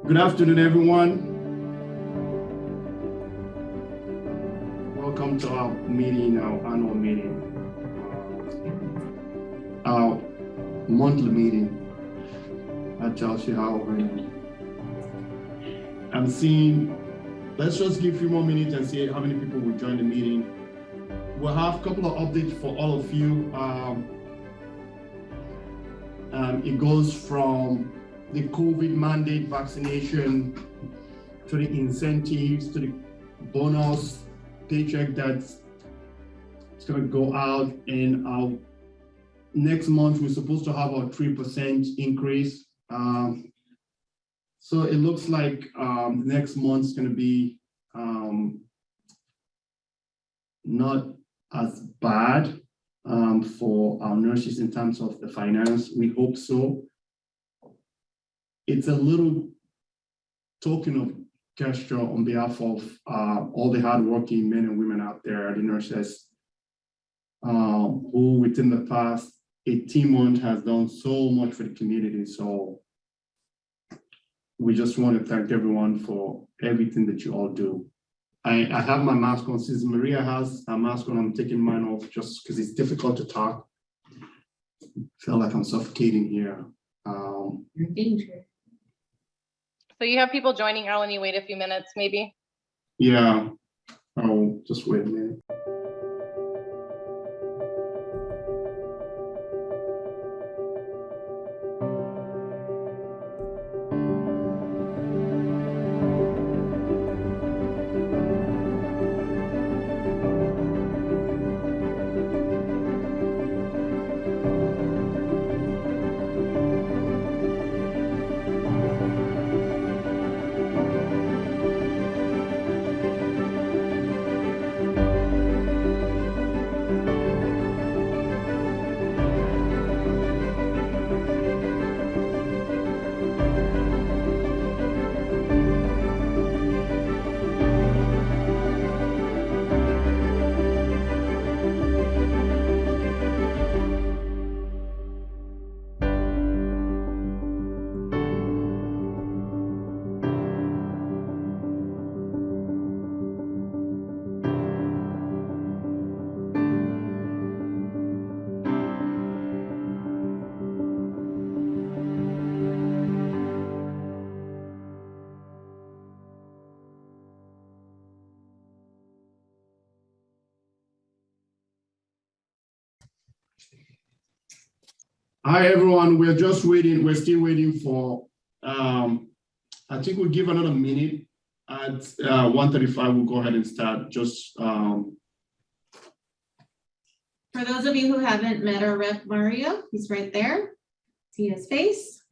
Good afternoon, everyone. Welcome to our meeting, our annual meeting, our monthly meeting. That tells you how we're in. I'm seeing, let's just give a few more minutes and see how many people will join the meeting. We'll have a couple of updates for all of you. It goes from the COVID mandate vaccination to the incentives, to the bonus paycheck that's going to go out. And our next month, we're supposed to have our 3% increase. So it looks like next month's going to be not as bad for our nurses in terms of the finance. We hope so. It's a little token of gesture on behalf of all the hardworking men and women out there, the nurses, who within the past 18 months has done so much for the community. So we just want to thank everyone for everything that you all do. I have my mask on. Since Maria has a mask on, I'm taking mine off just because it's difficult to talk. I feel like I'm suffocating here. You're in danger. So you have people joining. I'll only wait a few minutes, maybe. Yeah. Oh, just wait a minute. Hi, everyone. We're just waiting. We're still waiting for, I think we'll give another minute. At 1:35, we'll go ahead and start. Just For those of you who haven't met our rep Mario, he's right there. See his face.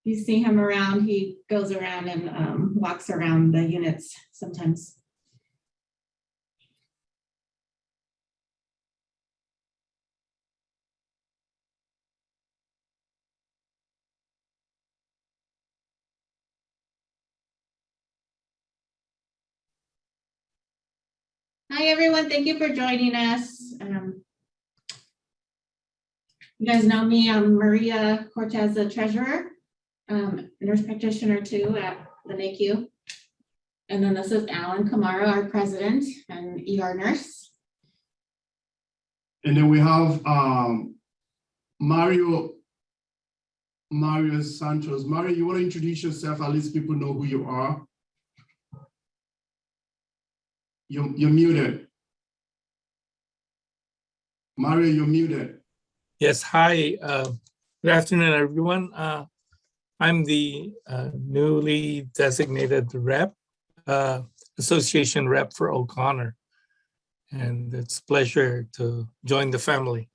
You see him around, he goes around and walks around the units sometimes. Hi, everyone. Thank you for joining us. You guys know me. I'm Maria Cortez, the treasurer, nurse practitioner too at the NICU. And then this is Alan Camara, our president and ER nurse. and then we have Mario Santos. Mario, you want to introduce yourself? At least people know who you are. You're muted. Mario, you're muted. Yes, hi. Good afternoon, everyone. I'm the newly designated rep, association rep for O'Connor. And it's a pleasure to join the family.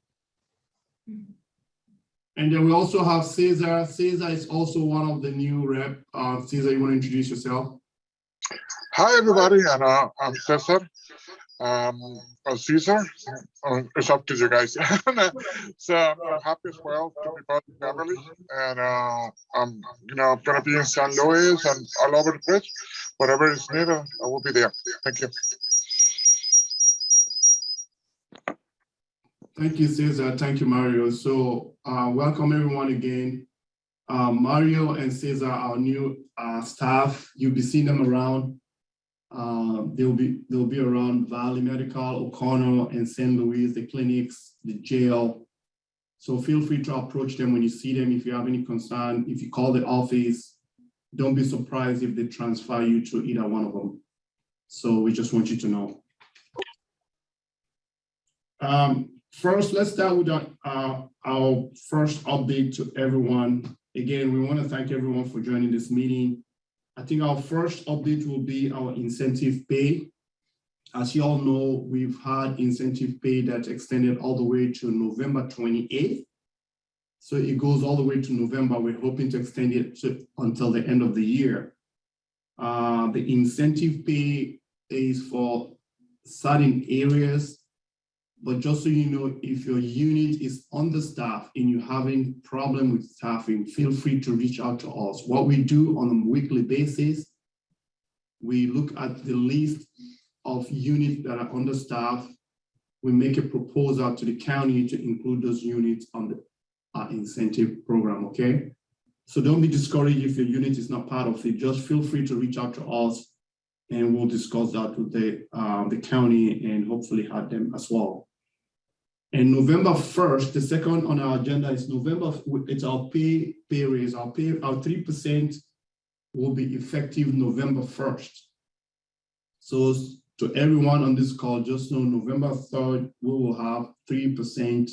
And then we also have Cesar. Cesar is also one of the new rep. Cesar, you want to introduce yourself? Hi, everybody, and I'm Cesar. Cesar, it's up to you guys. So I'm happy as well to be part of the family, and I'm gonna be in San Luis and all over the place. Whatever is needed, I will be there. Thank you. Thank you, Cesar. Thank you, Mario. So welcome everyone again. Mario and Cesar, our new staff, you'll be seeing them around. They'll be around Valley Medical, O'Connor, and St. Louis, the clinics, the jail. So feel free to approach them when you see them. If you have any concern, if you call the office, don't be surprised if they transfer you to either one of them. So we just want you to know. First, let's start with our first update to everyone. Again, we want to thank everyone for joining this meeting. I think our first update will be our incentive pay. As you all know, we've had incentive pay that extended all the way to November 28th. So it goes all the way to November. We're hoping to extend it until the end of the year. The incentive pay is for certain areas, but just so you know, if your unit is understaffed and you're having problem with staffing, feel free to reach out to us. What we do on a weekly basis, we look at the list of units that are understaffed. We make a proposal to the county to include those units on the incentive program, okay? So don't be discouraged if your unit is not part of it. Just feel free to reach out to us and we'll discuss that with the county and hopefully have them as well. And November 1st, the second on our agenda is November, it's our pay raise. Our 3% will be effective November 1st. So to everyone on this call, just know November 3rd, we will have 3%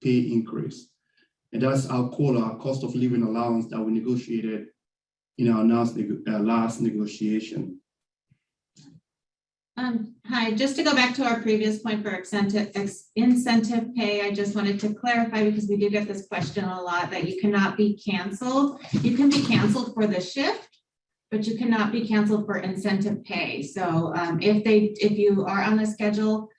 pay increase. And that's our COLA, our cost of living allowance that we negotiated in our last negotiation. Hi, just to go back to our previous point for incentive pay, I just wanted to clarify because we do get this question a lot that you cannot be canceled. You can be canceled for the shift, but you cannot be canceled for incentive pay. So if you are on the schedule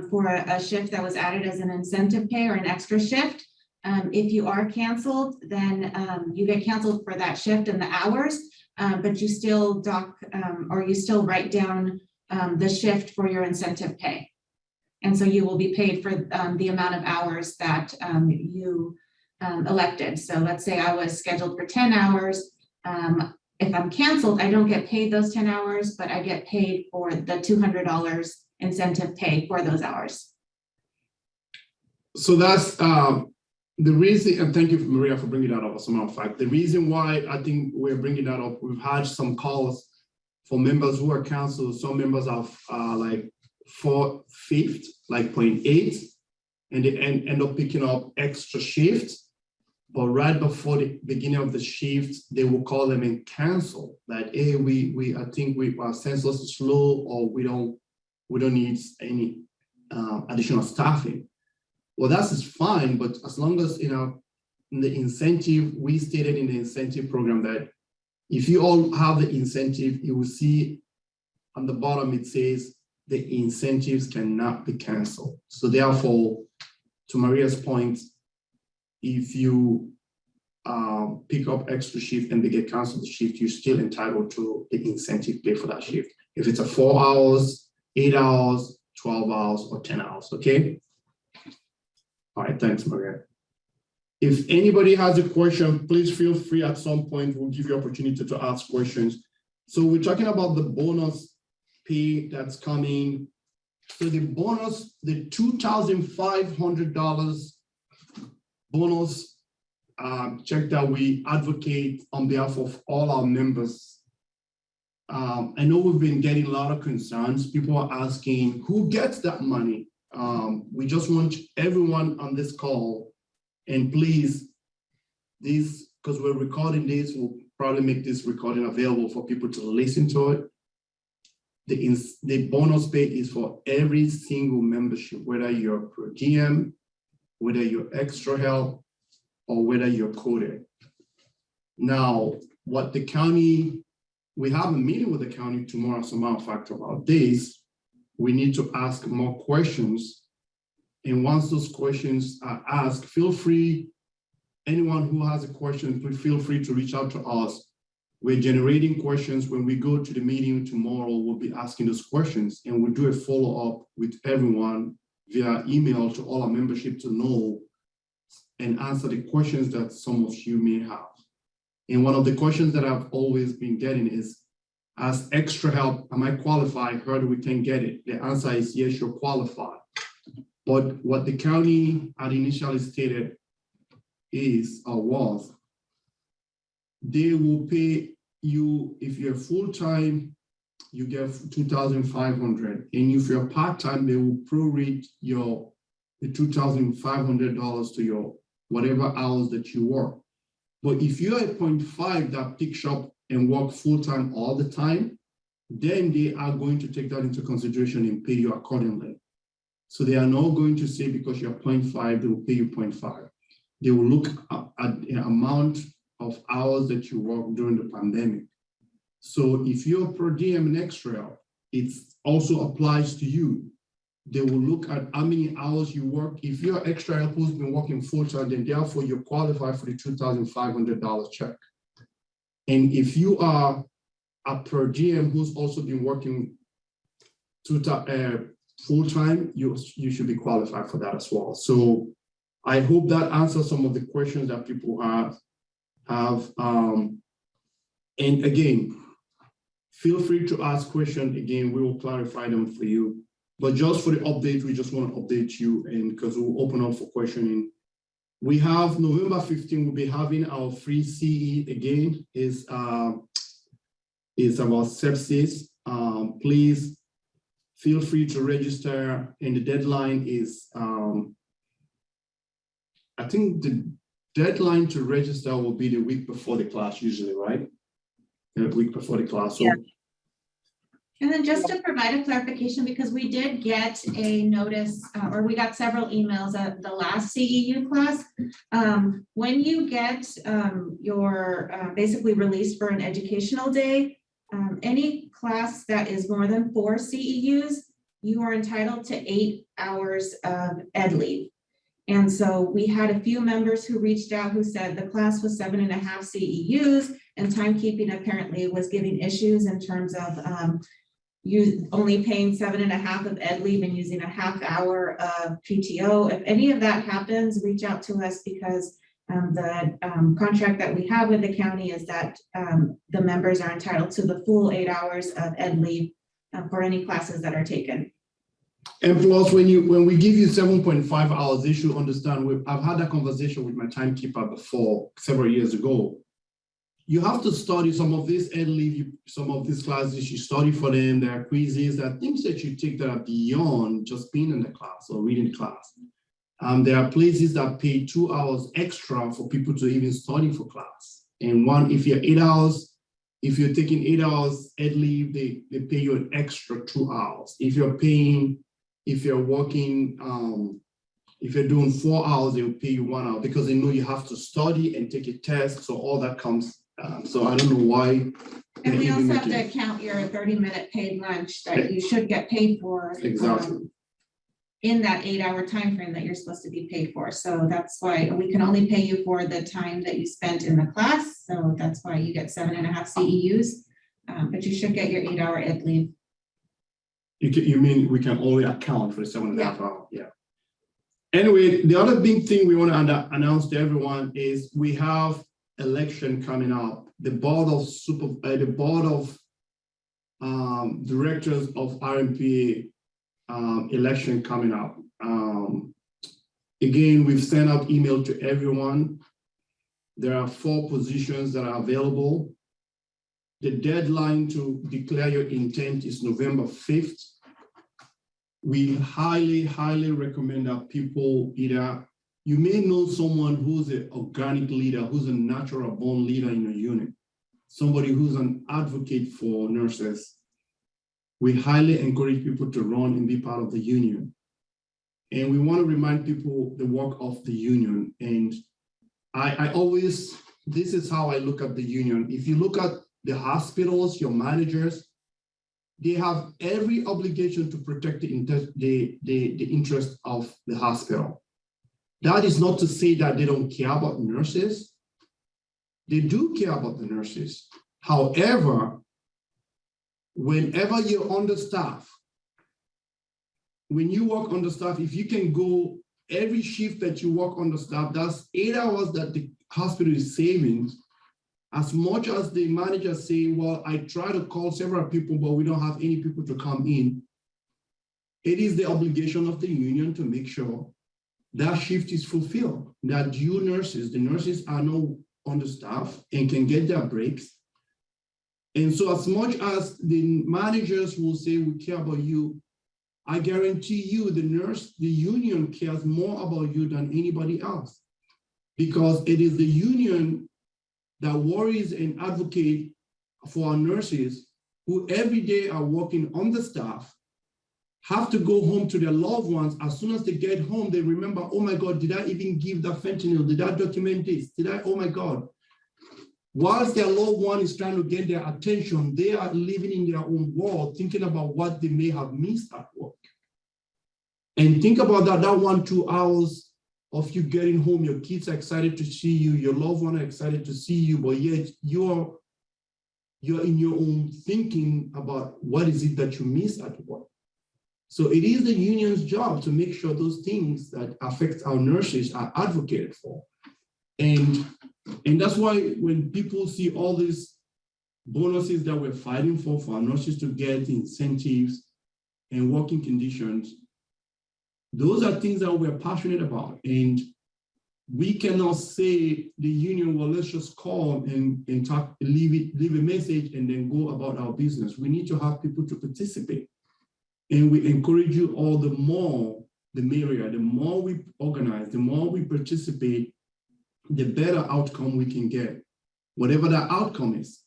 for a shift that was added as an incentive pay or an extra shift, if you are canceled, then you get canceled for that shift and the hours, but you still you still write down the shift for your incentive pay. And so you will be paid for the amount of hours that you elected. So let's say I was scheduled for 10 hours. If I'm canceled, I don't get paid those 10 hours, but I get paid for the $200 incentive pay for those hours. So that's the reason, and thank you, Maria, for bringing that up. As a matter of fact, the reason why I think we're bringing that up, we've had some calls for members who are canceled. Some members have like 4/5, like 0.8, and they end up picking up extra shifts. But right before the beginning of the shift, they will call them and cancel that, hey, I think our census is low, or we don't need any additional staffing. Well, that's fine, but as long as in the incentive, we stated in the incentive program that if you all have the incentive, you will see on the bottom it says the incentives cannot be canceled. So therefore, to Maria's point, if you pick up extra shift and they get canceled the shift, you're still entitled to the incentive pay for that shift. If it's a 4 hours, 8 hours, 12 hours, or 10 hours, okay? All right, thanks, Maria. If anybody has a question, please feel free at some point. We'll give you opportunity to ask questions. So we're talking about the bonus pay that's coming. So the bonus, the $2,500 bonus check that we advocate on behalf of all our members. I know we've been getting a lot of concerns. People are asking, who gets that money? We just want everyone on this call, and please, because we're recording this, we'll probably make this recording available for people to listen to it. The bonus pay is for every single membership, whether you're per diem, whether you're extra help, or whether you're coded. Now, what the county, we have a meeting with the county tomorrow, as a matter of fact, about this. We need to ask more questions. And once those questions are asked, feel free, anyone who has a question, please feel free to reach out to us. We're generating questions. When we go to the meeting tomorrow, we'll be asking those questions, and we'll do a follow-up with everyone via email to all our membership to know and answer the questions that some of you may have. And one of the questions that I've always been getting is, as extra help, am I qualified? Heard we can get it. The answer is yes, you're qualified. But what the county had initially stated is, or was, they will pay you, if you're full-time, you get $2,500. And if you're part-time, they will prorate the $2,500 to your whatever hours that you work. But if you're a 0.5 that picks up and work full-time all the time, then they are going to take that into consideration and pay you accordingly. So they are not going to say because you're 0.5, they will pay you 0.5. They will look at the amount of hours that you work during the pandemic. So if you're per diem and extra, it also applies to you. They will look at how many hours you work. If you're extra help who's been working full-time, then therefore you're qualified for the $2,500 check. And if you are a per diem who's also been working full-time, you should be qualified for that as well. So I hope that answers some of the questions that people have. And again, feel free to ask questions. Again, we will clarify them for you. But just for the update, we just want to update you, and because we'll open up for questioning. We have November 15, we'll be having our free CE again. Is about sepsis. Please feel free to register, and the deadline is, I think the deadline to register will be the week before the class usually, right? The week before the class. So, yeah. And then just to provide a clarification, because we did get a notice, or we got several emails at the last CEU class. When you get your basically released for an educational day, any class that is more than 4 CEUs, you are entitled to 8 hours of ed leave. And so we had a few members who reached out who said the class was 7.5 CEUs, and timekeeping apparently was giving issues in terms of you only paying 7.5 of ed leave and using a half hour of PTO. If any of that happens, reach out to us, because the contract that we have with the county is that the members are entitled to the full 8 hours of ed leave for any classes that are taken. and plus, when we give you 7.5 hours, they should understand. I've had that conversation with my timekeeper before, several years ago. You have to study some of this ed leave, some of these classes, you study for them. There are quizzes, there are things that you take that are beyond just being in the class or reading the class. There are places that pay 2 hours extra for people to even study for class. And one, if you're 8 hours, if you're taking 8 hours ed leave, they pay you an extra 2 hours. If you're working, if you're doing 4 hours, they'll pay you 1 hour, because they know you have to study and take a test. So all that comes. So I don't know why. And we also have to count your 30-minute paid lunch that you should get paid for. Exactly. In that 8 hour time frame that you're supposed to be paid for. So that's why we can only pay you for the time that you spent in the class. So that's why you get 7.5 CEUs, but you should get your 8 hour ed leave. You mean we can only account for 7.5 hours? Yeah. Anyway, the other big thing we want to announce to everyone is we have election coming up. The board of directors of RNPA election coming up. Again, we've sent out email to everyone. There are 4 positions that are available. The deadline to declare your intent is November 5th. We highly, highly recommend that people either, you may know someone who's an organic leader, who's a natural born leader in your unit, somebody who's an advocate for nurses. We highly encourage people to run and be part of the union. And we want to remind people the work of the union. And I always, this is how I look at the union. If you look at the hospitals, your managers, they have every obligation to protect the interest of the hospital. That is not to say that they don't care about nurses. They do care about the nurses. However, whenever you're understaffed, when you work understaffed, if you can go every shift that you work understaffed, that's 8 hours that the hospital is saving. as much as the managers say, well, I try to call several people, but we don't have any people to come in, it is the obligation of the union to make sure that shift is fulfilled, that you nurses, the nurses are not understaffed and can get their breaks. And so as much as the managers will say, we care about you, I guarantee you the union cares more about you than anybody else, because it is the union that worries and advocate for our nurses who every day are working understaffed, have to go home to their loved ones. As soon as they get home, they remember, oh my God, did I even give that fentanyl? Did I document this? Oh my God. Whilst their loved one is trying to get their attention, they are living in their own world, thinking about what they may have missed at work. And think about that 1-2 hours of you getting home, your kids are excited to see you, your loved one are excited to see you, but yet you're in your own thinking about what is it that you miss at work. So it is the union's job to make sure those things that affect our nurses are advocated for. And that's why when people see all these bonuses that we're fighting for our nurses to get, incentives and working conditions, those are things that we're passionate about. And we cannot say the union, well, let's just call and talk, leave a message and then go about our business. We need to have people to participate. And we encourage you all, the more, the merrier. The more we organize, the more we participate, the better outcome we can get, whatever that outcome is.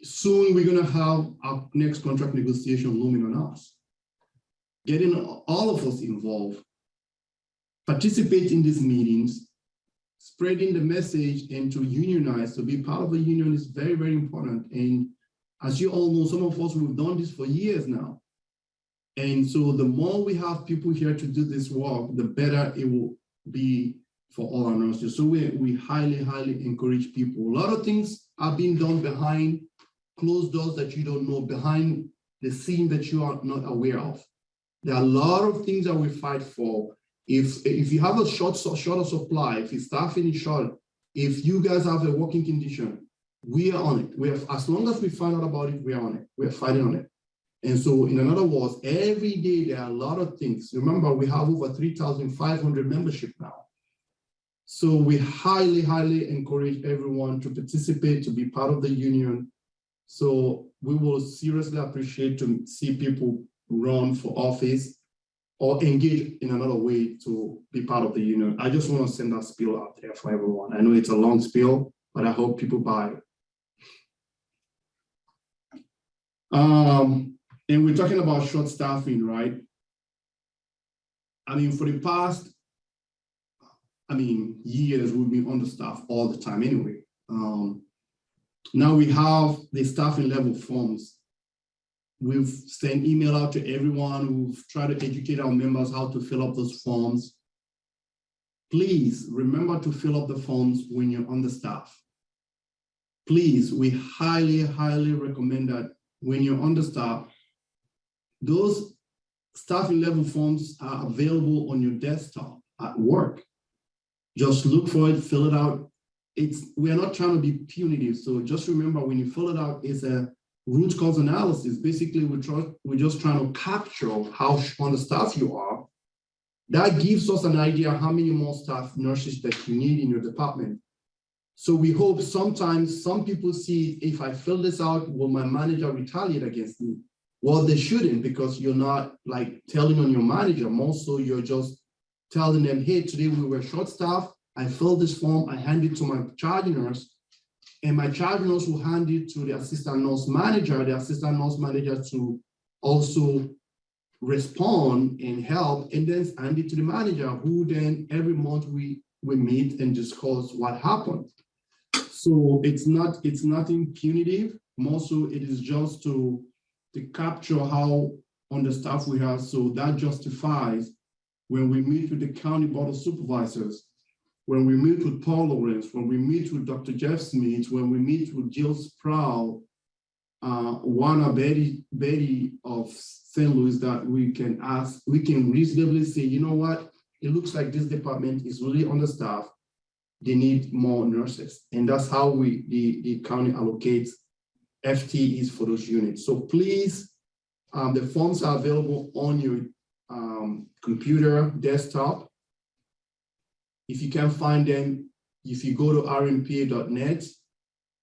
Soon we're gonna have our next contract negotiation looming on us. Getting all of us involved, participate in these meetings, spreading the message and to unionize, to be part of a union is very, very important. And as you all know, some of us, we've done this for years now. And so the more we have people here to do this work, the better it will be for all our nurses. So we highly, highly encourage people. A lot of things are being done behind closed doors that you don't know, behind the scene that you are not aware of. There are a lot of things that we fight for. If you have a shorter supply, if your staffing is short, if you guys have a working condition, we are on it. As long as we find out about it, we are on it. We're fighting on it. And so in other words, every day there are a lot of things. Remember, we have over 3,500 membership now. So we highly, highly encourage everyone to participate, to be part of the union. So we will seriously appreciate to see people run for office or engage in another way to be part of the union. I just want to send that spiel out there for everyone. I know it's a long spiel, but I hope people buy it. And we're talking about short staffing, right? I mean, for the past, years, we've been understaffed all the time anyway. Now we have the staffing level forms. We've sent email out to everyone. We've tried to educate our members how to fill up those forms. Please remember to fill up the forms when you're understaffed. Please, we highly, highly recommend that when you're understaffed, those staffing level forms are available on your desktop at work. Just look for it, fill it out. We are not trying to be punitive. So just remember, when you fill it out, it's a root cause analysis. Basically, we're just trying to capture how understaffed you are. That gives us an idea how many more staff nurses that you need in your department. So we hope sometimes some people see, if I fill this out, will my manager retaliate against me? Well, they shouldn't, because you're not like telling on your manager. More so, you're just telling them, hey, today we were short-staffed. I filled this form, I hand it to my charge nurse, and my charge nurse will hand it to the assistant nurse manager to also respond and help, and then hand it to the manager, who then every month we meet and discuss what happened. So it's nothing punitive. More so, it is just to capture how understaffed we are. So that justifies when we meet with the county board of supervisors, when we meet with Paul Lawrence, when we meet with Dr. Jeff Smith, when we meet with Jill Sproul, Juana Betty of St. Louis, that we can reasonably say, you know what, it looks like this department is really understaffed. they need more nurses. And that's how the county allocates FTEs for those units. So please, the forms are available on your computer, desktop. If you can't find them, if you go to rnpa.net,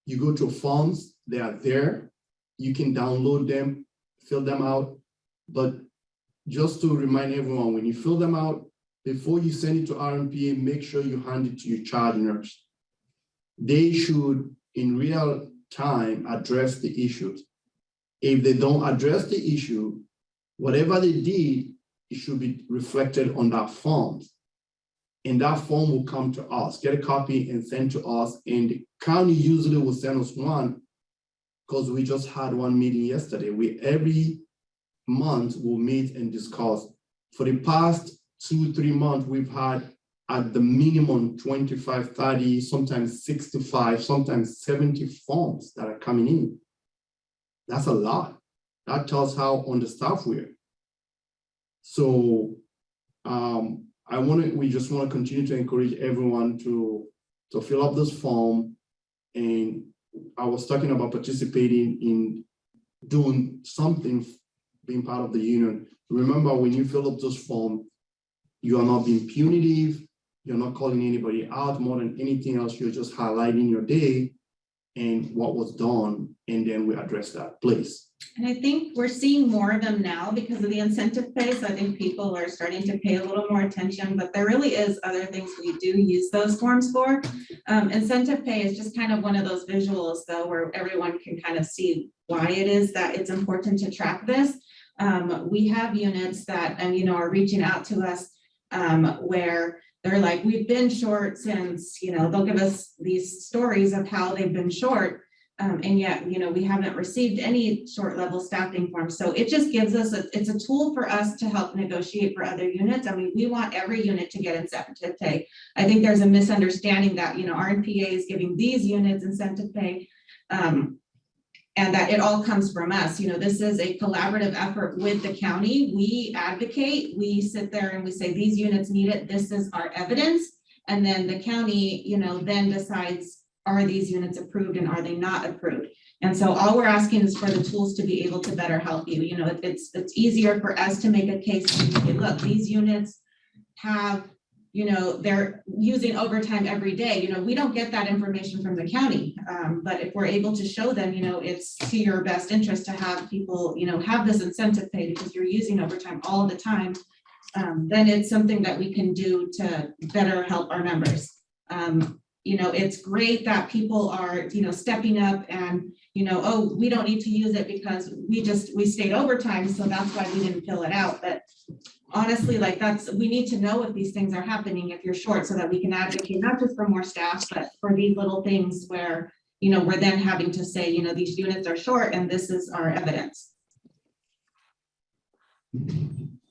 you go to forms, they are there. You can download them, fill them out. But just to remind everyone, when you fill them out, before you send it to RNPA, make sure you hand it to your charge nurse. They should, in real time, address the issues. If they don't address the issue, whatever they did, it should be reflected on that form. And that form will come to us, get a copy and send to us. And the county usually will send us one, because we just had one meeting yesterday. We every month will meet and discuss. For the past 2-3 months, we've had at the minimum 25, 30, sometimes 65, sometimes 70 forms that are coming in. That's a lot. That tells how understaffed we are. So we just want to continue to encourage everyone to fill up this form. And I was talking about participating in doing something, being part of the union. Remember, when you fill up this form, you are not being punitive. You're not calling anybody out more than anything else. You're just highlighting your day and what was done, and then we address that, please. And I think we're seeing more of them now because of the incentive pay. So I think people are starting to pay a little more attention, but there really is other things we do use those forms for. Incentive pay is just kind of one of those visuals though, where everyone can kind of see why it is that it's important to track this. We have units that, are reaching out to us where they're like, we've been short since, they'll give us these stories of how they've been short. And yet, we haven't received any short level staffing forms. So it just gives us, it's a tool for us to help negotiate for other units. I mean, we want every unit to get incentive pay. I think there's a misunderstanding that, RNPA is giving these units incentive pay. And that it all comes from us. This is a collaborative effort with the county. We advocate, we sit there and we say, these units need it. This is our evidence. And then the county, then decides, are these units approved and are they not approved? And so all we're asking is for the tools to be able to better help you. It's easier for us to make a case and say, look, these units have, they're using overtime every day. We don't get that information from the county. But if we're able to show them, it's to your best interest to have people, have this incentive pay because you're using overtime all the time, then it's something that we can do to better help our members. It's great that people are, stepping up and, oh, we don't need to use it because we stayed overtime. So that's why we didn't fill it out. But honestly, we need to know if these things are happening if you're short so that we can advocate not just for more staff, but for these little things where, we're then having to say, these units are short and this is our evidence.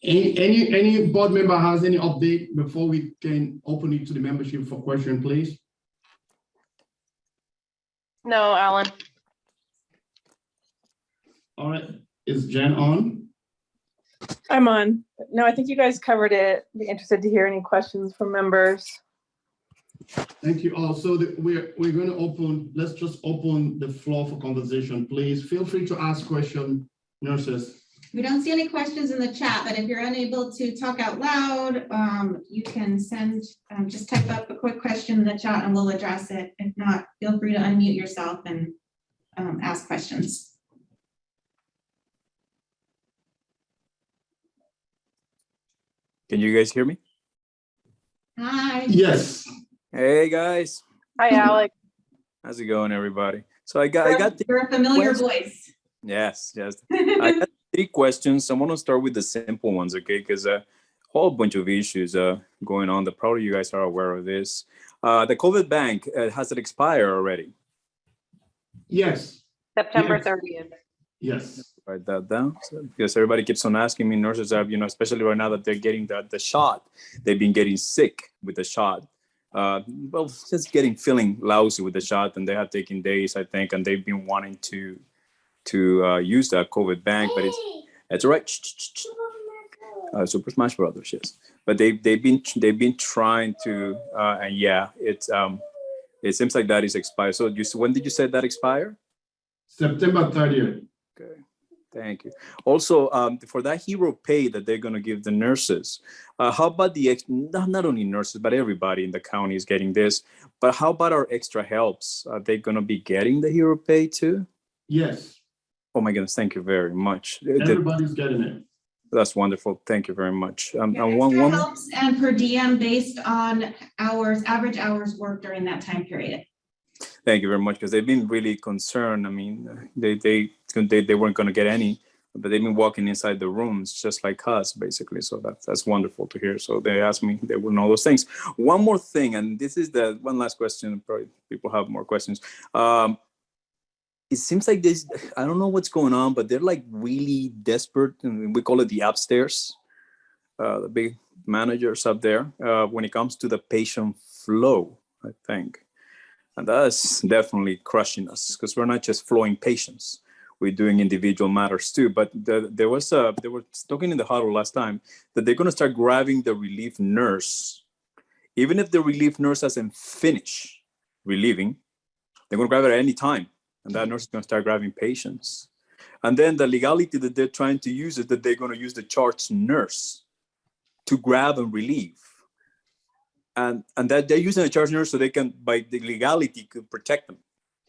Any board member has any update before we can open it to the membership for question, please? No, Alan. All right, is Jen on? I'm on. No, I think you guys covered it. Be interested to hear any questions from members. Thank you all. So we're going to open, let's just open the floor for conversation, please. Feel free to ask questions, nurses. We don't see any questions in the chat, but if you're unable to talk out loud, you can send, just type up a quick question in the chat and we'll address it. If not, feel free to unmute yourself and ask questions. Can you guys hear me? Hi. Yes. Hey guys, Hi, Alex. how's it going, everybody? So I got You're a familiar question. voice. Yes. I got 3 questions. I want to start with the simple ones, okay? Because a whole bunch of issues going on that probably you guys are aware of this. The COVID bank, has it expired already? Yes. September Yes. 30th. Yes. Write that down, because everybody keeps on asking me. Nurses have, especially right now that they're getting the shot, they've been getting sick with the shot. Just feeling lousy with the shot, and they have taken days, I think, and they've been wanting to use that COVID bank, but it's all right. Super Smash Brothers, yes. But they've been trying to, and yeah, it seems like that is expired. So when did you say that expire? September 30th. Okay, thank you. Also, for that hero pay that they're going to give the nurses, how about not only nurses, but everybody in the county is getting this, but how about our extra helps? Are they going to be getting the hero pay too? Yes, Oh my goodness, thank you very much. everybody's getting it. That's wonderful. Thank you very much. Yeah, And extra helps and per diem based on average hours worked during that time period. thank you very much, because they've been really concerned. I mean, they weren't going to get any, but they've been walking inside the rooms just like us, basically. So that's wonderful to hear. So they asked me, they will know those things. One more thing, and this is the one last question. Probably people have more questions. It seems like this, I don't know what's going on, but they're like really desperate. And we call it the upstairs, the big managers up there, when it comes to the patient flow, I think. And that's definitely crushing us, because we're not just flowing patients. We're doing individual matters too. But they were talking in the huddle last time that they're going to start grabbing the relief nurse. Even if the relief nurse hasn't finished relieving, they're going to grab it at any time. And that nurse is going to start grabbing patients. And then the legality that they're trying to use is that they're going to use the charge nurse to grab and relieve. And that they're using a charge nurse so they can, by the legality, could protect them,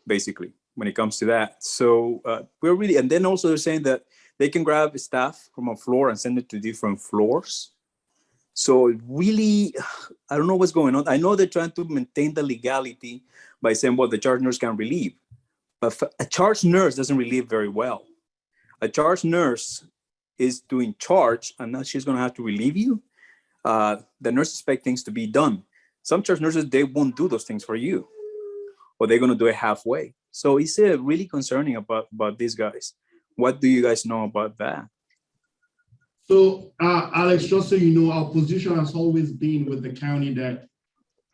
basically, when it comes to that. So we're really, and then also they're saying that they can grab staff from a floor and send it to different floors. So really, I don't know what's going on. I know they're trying to maintain the legality by saying, well, the charge nurse can relieve. But a charge nurse doesn't relieve very well. A charge nurse is doing charge, and now she's going to have to relieve you. The nurse expects things to be done. Some charge nurses, they won't do those things for you, or they're going to do it halfway. So it's really concerning about these guys. What do you guys know about that? So, Alex, just so you know, our position has always been with the county that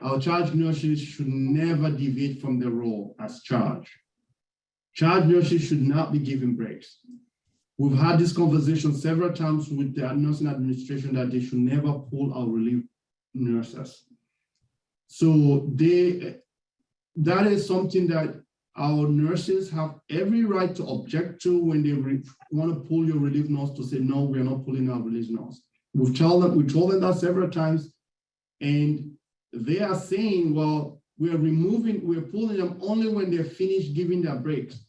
our charge nurses should never deviate from their role as charge. Charge nurses should not be given breaks. We've had this conversation several times with the nursing administration that they should never pull our relief nurses. So that is something that our nurses have every right to object to when they want to pull your relief nurse, to say, no, we're not pulling our relief nurse. We told them that several times, and they are saying, well, we're pulling them only when they're finished giving their breaks.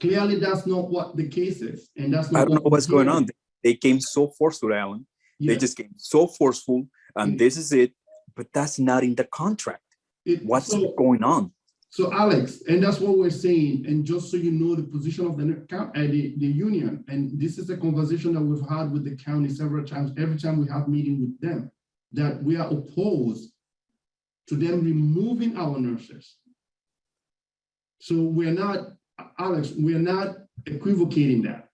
Clearly, that's not what the case is. And that's not I don't know what's going on. They came so forceful, Alan. Yes. They just came so forceful, and this is it. But that's not in the contract. What's going on? So, Alex, and that's what we're saying. And just so you know, the position of the union, and this is a conversation that we've had with the county several times, every time we have meeting with them, that we are opposed to them removing our nurses. So we're not, Alex, we're not equivocating that.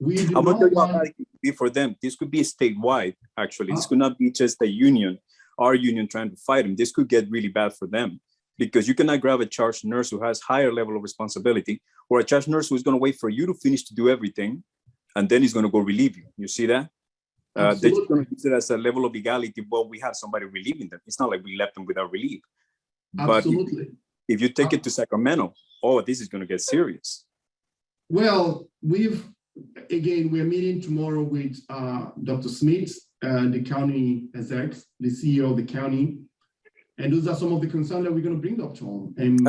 We do I'm not going to want be for them. This could be statewide, actually. This could not be just a union, our union trying to fight them. This could get really bad for them, because you cannot grab a charge nurse who has higher level of responsibility, or a charge nurse who's going to wait for you to finish to do everything, and then he's going to go relieve you. You see that? They're just going to use it as a level of legality. Well, we have somebody relieving them. It's not like we left them without relief. absolutely. But if you take it to Sacramento, this is going to get serious. Well, we're meeting tomorrow with Dr. Smith, the county exec, the CEO of the county. And those are some of the concerns that we're going to bring up to him.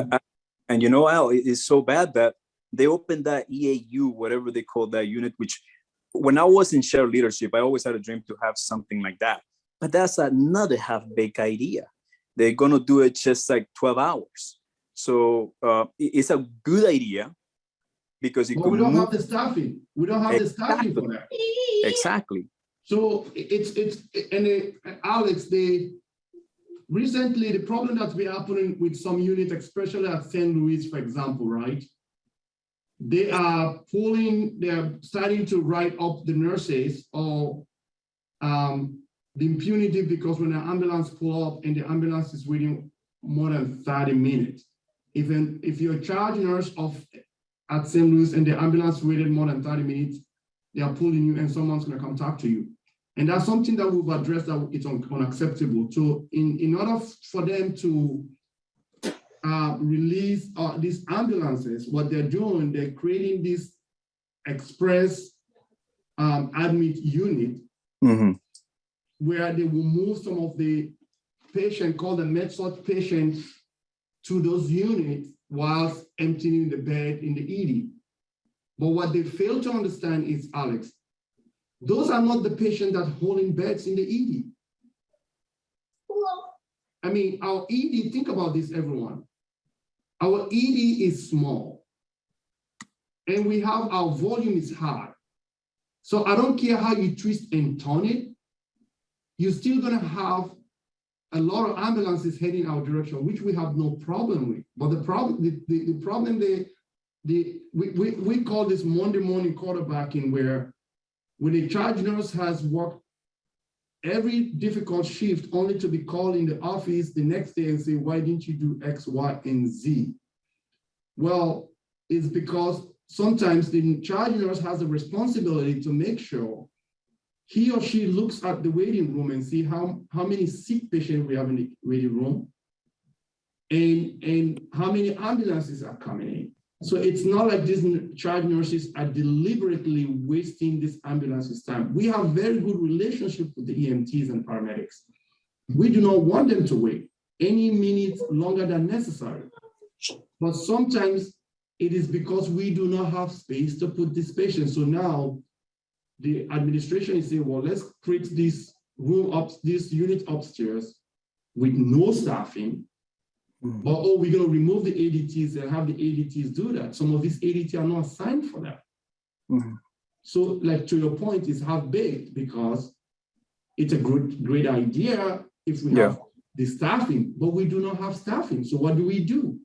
And you know, Al, it's so bad that they opened that EAU, whatever they call that unit, which when I was in shared leadership, I always had a dream to have something like that. But that's another half-baked idea. They're going to do it just like 12 hours. So it's a good idea, because we don't have the staffing. We don't have the staffing for that. Exactly. So Alex, recently the problem that's been happening with some units, especially at St. Louis, for example, right? They're starting to write up the nurses or the impunity, because when an ambulance pull up and the ambulance is waiting more than 30 minutes, if you're a charge nurse at St. Louis and the ambulance waited more than 30 minutes, they are pulling you and someone's going to come talk to you. And that's something that we've addressed that it's unacceptable. So in order for them to release these ambulances, what they're doing, they're creating this express admit unit where they will move some of the patient called the med-surg patients to those units whilst emptying the bed in the ED. But what they fail to understand is, Alex, those are not the patients that holding beds in the ED. I mean, our ED, think about this, everyone. Our ED is small and we have our volume is high. So I don't care how you twist and turn it, you're still gonna have a lot of ambulances heading our direction, which we have no problem with. But the problem, the problem we call this Monday morning quarterbacking, where when a charge nurse has worked every difficult shift only to be called in the office the next day and say, why didn't you do X, Y, and Z? Well, it's because sometimes the charge nurse has a responsibility to make sure he or she looks at the waiting room and see how many sick patients we have in the waiting room and how many ambulances are coming in. So it's not like these charge nurses are deliberately wasting this ambulance's time. We have very good relationship with the EMTs and paramedics. We do not want them to wait any minute longer than necessary. But sometimes it is because we do not have space to put this patient. So now the administration is saying, well, let's create this this unit upstairs with no staffing. But oh, we're going to remove the ADTs and have the ADTs do that. Some of these ADTs are not assigned for that. So, like to your point, it's half-baked because it's a great idea if we have the staffing, but we do not have staffing. So what do?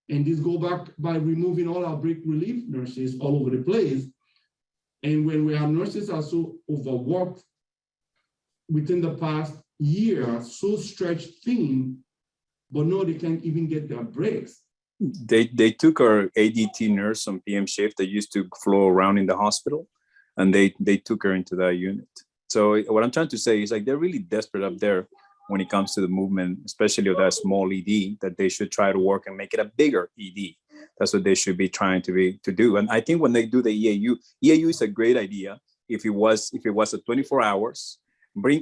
And this go back by removing all our break relief nurses all over the place. And when we have nurses are so overworked within the past year, so stretched thin, but no, they can't even get their breaks. They took our ADT nurse on PM shift that used to flow around in the hospital, and they took her into that unit. So what I'm trying to say is, like, they're really desperate up there when it comes to the movement, especially of that small ED, that they should try to work and make it a bigger ED. That's what they should be trying to do. And I think when they do the EAU is a great idea. If it was at 24 hours,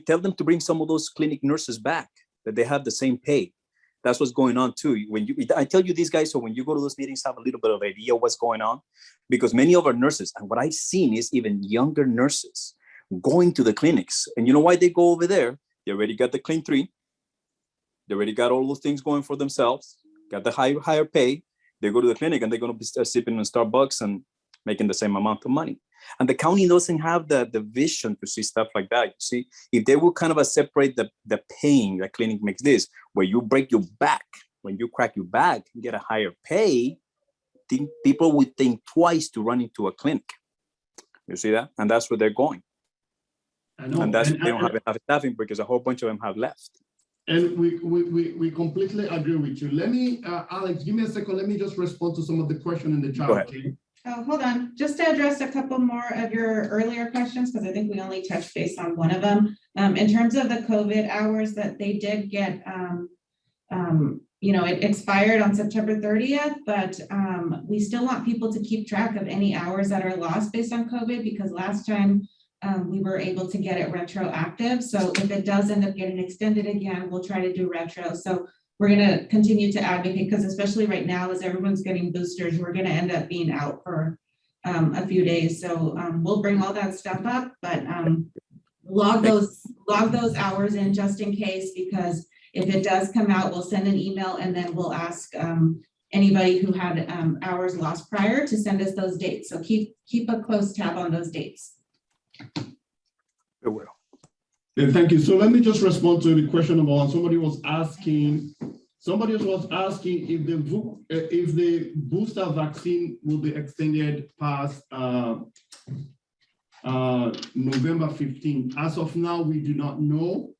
tell them to bring some of those clinic nurses back, that they have the same pay. That's what's going on too. I tell you these guys, so when you go to those meetings, have a little bit of idea what's going on, because many of our nurses, and what I've seen is even younger nurses going to the clinics. And you know why they go over there? They already got the Clean 3. They already got all those things going for themselves, got the higher pay. They go to the clinic and they're going to be sipping on Starbucks and making the same amount of money. And the county doesn't have the vision to see stuff like that. You see, if they will kind of separate the pain that clinic makes this, where you break your back, when you crack your back and get a higher pay, people would think twice to run into a clinic. You see that? And that's where they're going. I know. And that's they don't have enough staffing because a whole bunch of them have left. And we completely agree with you. Let me, Alex, give me a second. Let me just respond to some of the questions in the chat. Go ahead. Okay? Oh, hold on, just to address a couple more of your earlier questions, because I think we only touched base on one of them. In terms of the COVID hours that they did get, it expired on September 30th, but we still want people to keep track of any hours that are lost based on COVID, because last time we were able to get it retroactive. So if it does end up getting extended again, we'll try to do retro. So we're going to continue to advocate, because especially right now, as everyone's getting boosters, we're going to end up being out for a few days. So we'll bring all that stuff up, but log those hours in just in case, because if it does come out, we'll send an email and then we'll ask anybody who had hours lost prior to send us those dates. So keep a close tab on those dates. It will. Yeah, thank you. So let me just respond to the question number one. Somebody was asking if the booster vaccine will be extended past November 15th. As of now, we do not know,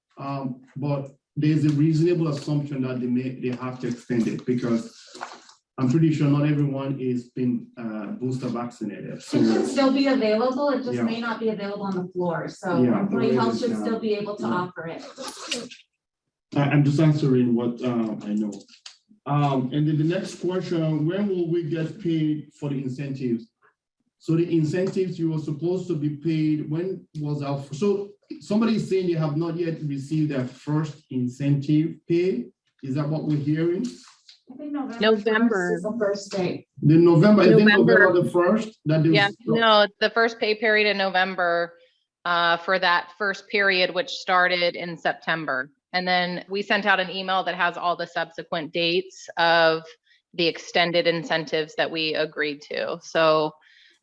but there's a reasonable assumption that they have to extend it, because I'm pretty sure not everyone is been booster vaccinated. So It should still be available, it just Yeah. may not be available on the floor, so Yeah, employee the way health it's should now. still be able to Yeah. offer it. I'm just answering what I know. And then the next question, when will we get paid for the incentives? So the incentives you were supposed to be paid, when was our, so somebody is saying they have not yet received their first incentive pay. Is that what we're hearing? I think November November. 1st is the first day. The November, is it November. November the 1st? That they Yeah, no, the first pay period in November for that first period, which started in September. And then we sent out an email that has all the subsequent dates of the extended incentives that we agreed to. So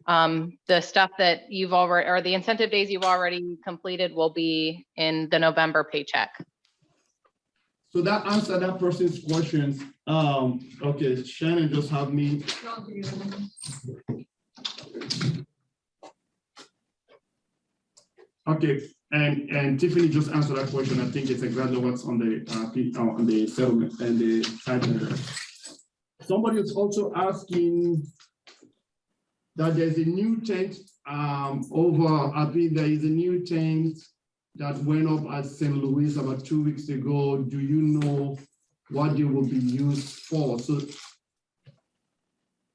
the stuff that you've already, or the incentive days you've already completed will be in the November paycheck. So that answered that person's questions. Okay, Shannon just have me. Okay, and Tiffany just answered that question. I think it's exactly what's on the settlement and the side letter. Somebody is also asking that there's a new tent I think there is a new tent that went up at St. Louis about 2 weeks ago. Do you know what they will be used for? So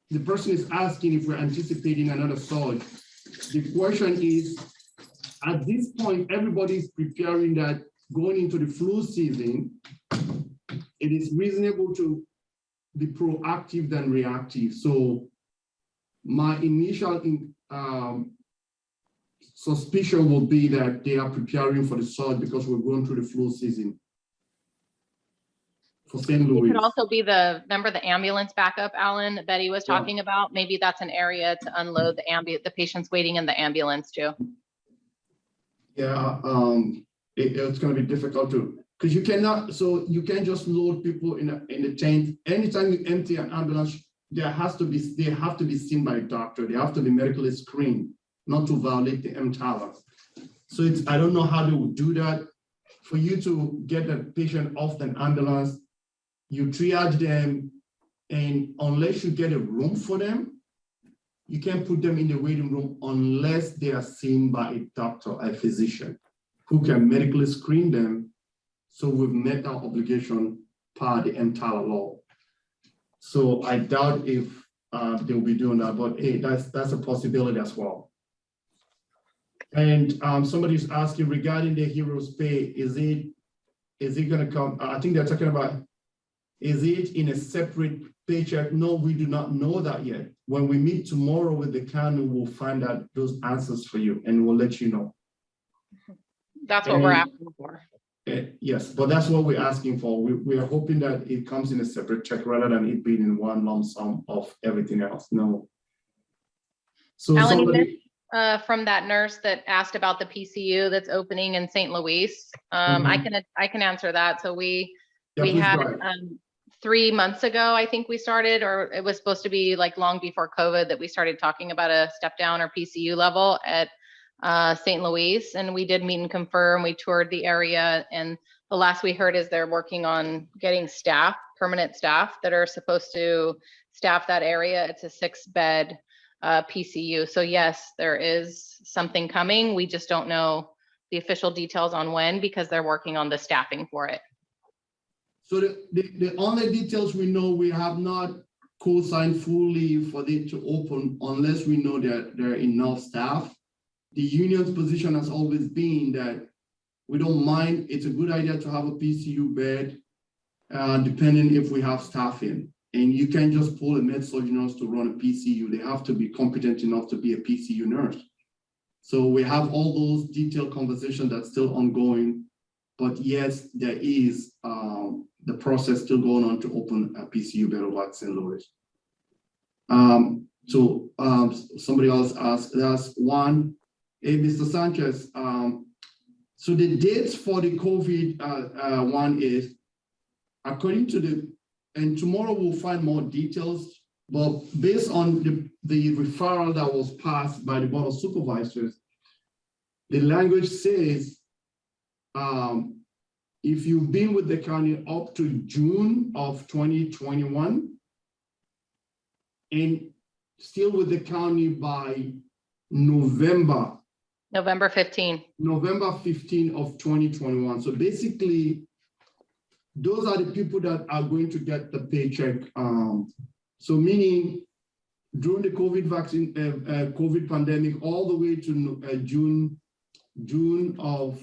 the person is asking if we're anticipating another surge. The question is, at this point, everybody is preparing that going into the flu season, it is reasonable to be proactive than reactive. So my initial suspicion will be that they are preparing for the surge because we're going through the flu season for St. It Louis. could also be remember the ambulance backup, Alan, Betty was Yeah. talking about? Maybe that's an area to unload the patients waiting in the ambulance too. Yeah, it's going to be difficult to, because you cannot, so you can't just load people in the tent. Anytime you empty an ambulance, they have to be seen by a doctor. They have to be medically screened, not to violate the MTALA. So I don't know how they would do that. For you to get the patient off an ambulance, you triage them, and unless you get a room for them, you can't put them in the waiting room unless they are seen by a doctor, a physician, who can medically screen them. So we've met our obligation per the MTALA law. So I doubt if they'll be doing that, but hey, that's a possibility as well. And somebody's asking regarding the heroes pay, is it gonna come? I think they're talking about, is it in a separate paycheck? No, we do not know that yet. When we meet tomorrow with the county, we'll find out those answers for you and we'll let you know. That's what we're asking for. Yes, but that's what we're asking for. We are hoping that it comes in a separate check rather than it being in one lump sum of everything else. No. So Alan, somebody, from that nurse that asked about the PCU that's opening in St. Louis, I can answer that. So we had 3 months ago, I think we started, or it was supposed to be like long before COVID that we started talking about a step down or PCU level at St. Louis, and we did meet and confirm. We toured the area, and the last we heard is they're working on getting staff, permanent staff that are supposed to staff that area. It's a 6-bed PCU. So yes, there is something coming. We just don't know the official details on when because they're working on the staffing for it. So the only details we know, we have not co-signed fully for it to open unless we know that there are enough staff. The union's position has always been that we don't mind. It's a good idea to have a PCU bed, depending if we have staffing. And you can't just pull a med-surg nurse to run a PCU. They have to be competent enough to be a PCU nurse. So we have all those detailed conversations that's still ongoing. But yes, there is the process still going on to open a PCU bed over at St. Louis. Somebody else asked, that's one. Hey, Mr. Sanchez, so the dates for the COVID one is, according to and tomorrow we'll find more details, but based on the referral that was passed by the Board of Supervisors, the language says, if you've been with the county up to June of 2021, and still with the county by November November 15. 15 of 2021. So basically, those are the people that are going to get the paycheck. So meaning during the COVID vaccine, COVID pandemic, all the way to June of,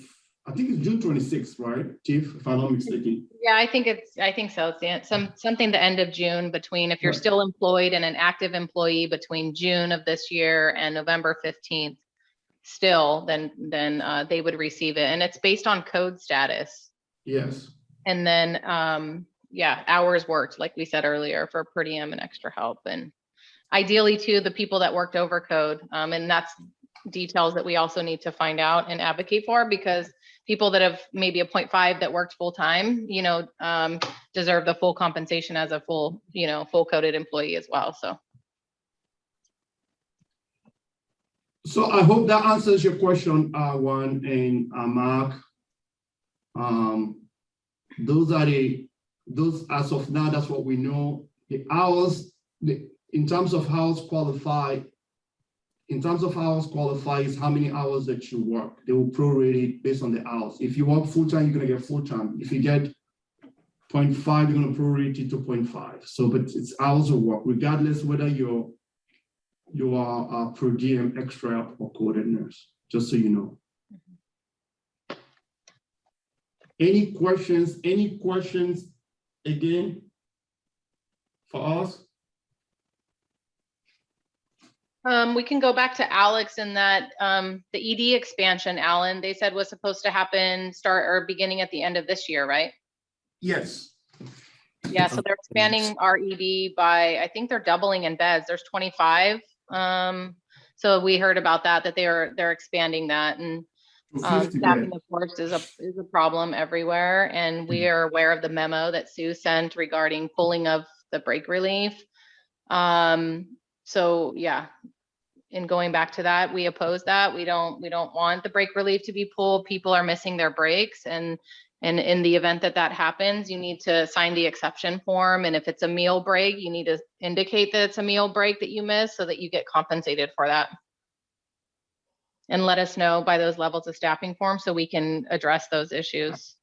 I think it's June 26th, right, Chief, if I'm not mistaken? Yeah, I think so. It's something the end of June between, if you're still employed and an active employee between June of this year and November 15th, still, then they would receive it. And it's based on code status. Yes. And then, yeah, hours worked, like we said earlier, for per diem and extra help. And ideally too, the people that worked over code, and that's details that we also need to find out and advocate for, because people that have maybe a 0.5 that worked full time, deserve the full compensation as a full coded employee as well. So I hope that answers your question, Juan and Mark. Those as of now, that's what we know. The hours, in terms of hours qualified is how many hours that you work. They will prorate it based on the hours. If you work full-time, you're gonna get full-time. If you get 0.5, you're gonna prorate it to 0.5. So, but it's hours of work, regardless whether you are per diem, extra, or coded nurse, just so you know. Any questions again for us? We can go back to Alex in that the ED expansion, Alan, they said was supposed to happen beginning at the end of this year, right? Yes. Yeah, so they're expanding our ED by, I think they're doubling in beds. There's 25. So we heard about that they're expanding that, and staffing, of course, is a problem everywhere. And we are aware of the memo that Sue sent regarding pulling of the break relief. So yeah, in going back to that, we oppose that. We don't want the break relief to be pulled. People are missing their breaks, and in the event that happens, you need to sign the exception form. And if it's a meal break, you need to indicate that it's a meal break that you missed so that you get compensated for that. And let us know by those levels of staffing form so we can address those issues.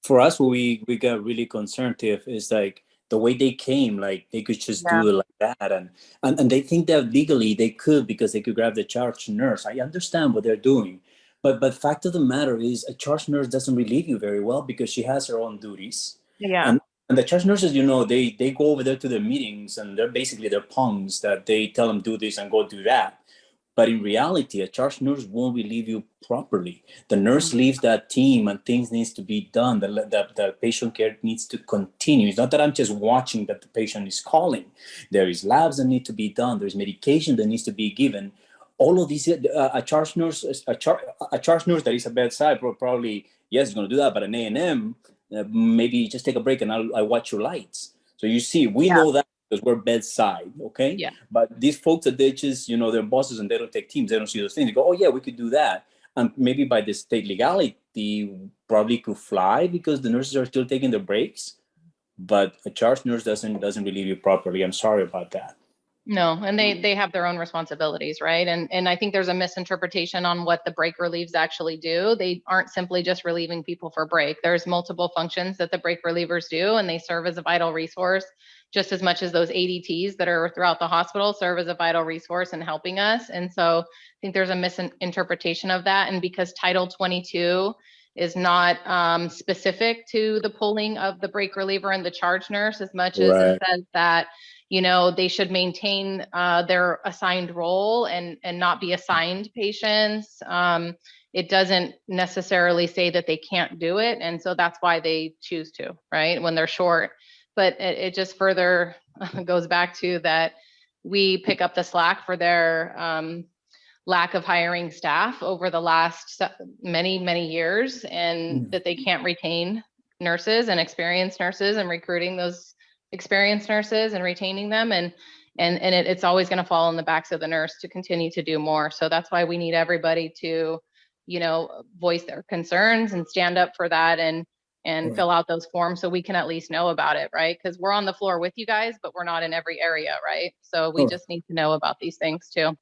For us, what we got really concerned, Tiff, is like the way they came, like they could just do it like that. And they think that legally they could because they could grab the charge nurse. I understand what they're doing. But fact of the matter is a charge nurse doesn't relieve you very well because she has her own duties. Yeah. And the charge nurses, they go over there to their meetings and they're basically their punks that they tell them do this and go do that. But in reality, a charge nurse won't relieve you properly. The nurse leaves that team and things needs to be done. The patient care needs to continue. It's not that I'm just watching that the patient is calling. There is labs that need to be done. There's medication that needs to be given. All of these, a charge nurse that is a bedside probably, yes, is going to do that. But an A&M, maybe just take a break and I watch your lights. So you see, we know that because we're bedside, okay? Yeah. But these folks that they just, they're bosses and they don't take teams, they don't see those things. They go, oh yeah, we could do that. And maybe by the state legality, probably could fly because the nurses are still taking their breaks. But a charge nurse doesn't relieve you properly. I'm sorry about that. No, and they have their own responsibilities, right? And I think there's a misinterpretation on what the break relieves actually do. They aren't simply just relieving people for break. There's multiple functions that the break relievers do, and they serve as a vital resource just as much as those ADTs that are throughout the hospital serve as a vital resource in helping us. And so I think there's a misinterpretation of that. And because Title 22 is not specific to the pulling of the break reliever and the charge nurse as much as it says that they should maintain their assigned role and not be assigned patients. It doesn't necessarily say that they can't do it. And so that's why they choose to, right, when they're short. But it just further goes back to that we pick up the slack for their lack of hiring staff over the last many years, and that they can't retain nurses and experienced nurses and recruiting those experienced nurses and retaining them. And it's always going to fall on the backs of the nurse to continue to do more. So that's why we need everybody to, voice their concerns and stand up for that. And and Right. fill out those forms so we can at least know about it, right? Because we're on the floor with you guys, but we're not in every area, right? So we Correct. just need to know about these things too.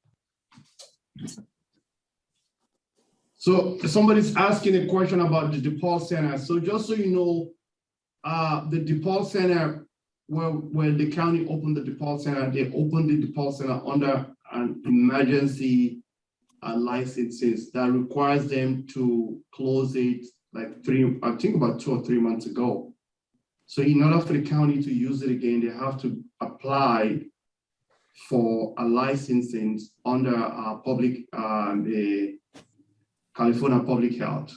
So somebody's asking a question about the DePaul Center. So just so you know, the DePaul Center, where the county opened the DePaul Center, they opened the DePaul Center under an emergency licenses that requires them to close it like I think about 2 or 3 months ago. So in order for the county to use it again, they have to apply for a licensing under the California Public Health.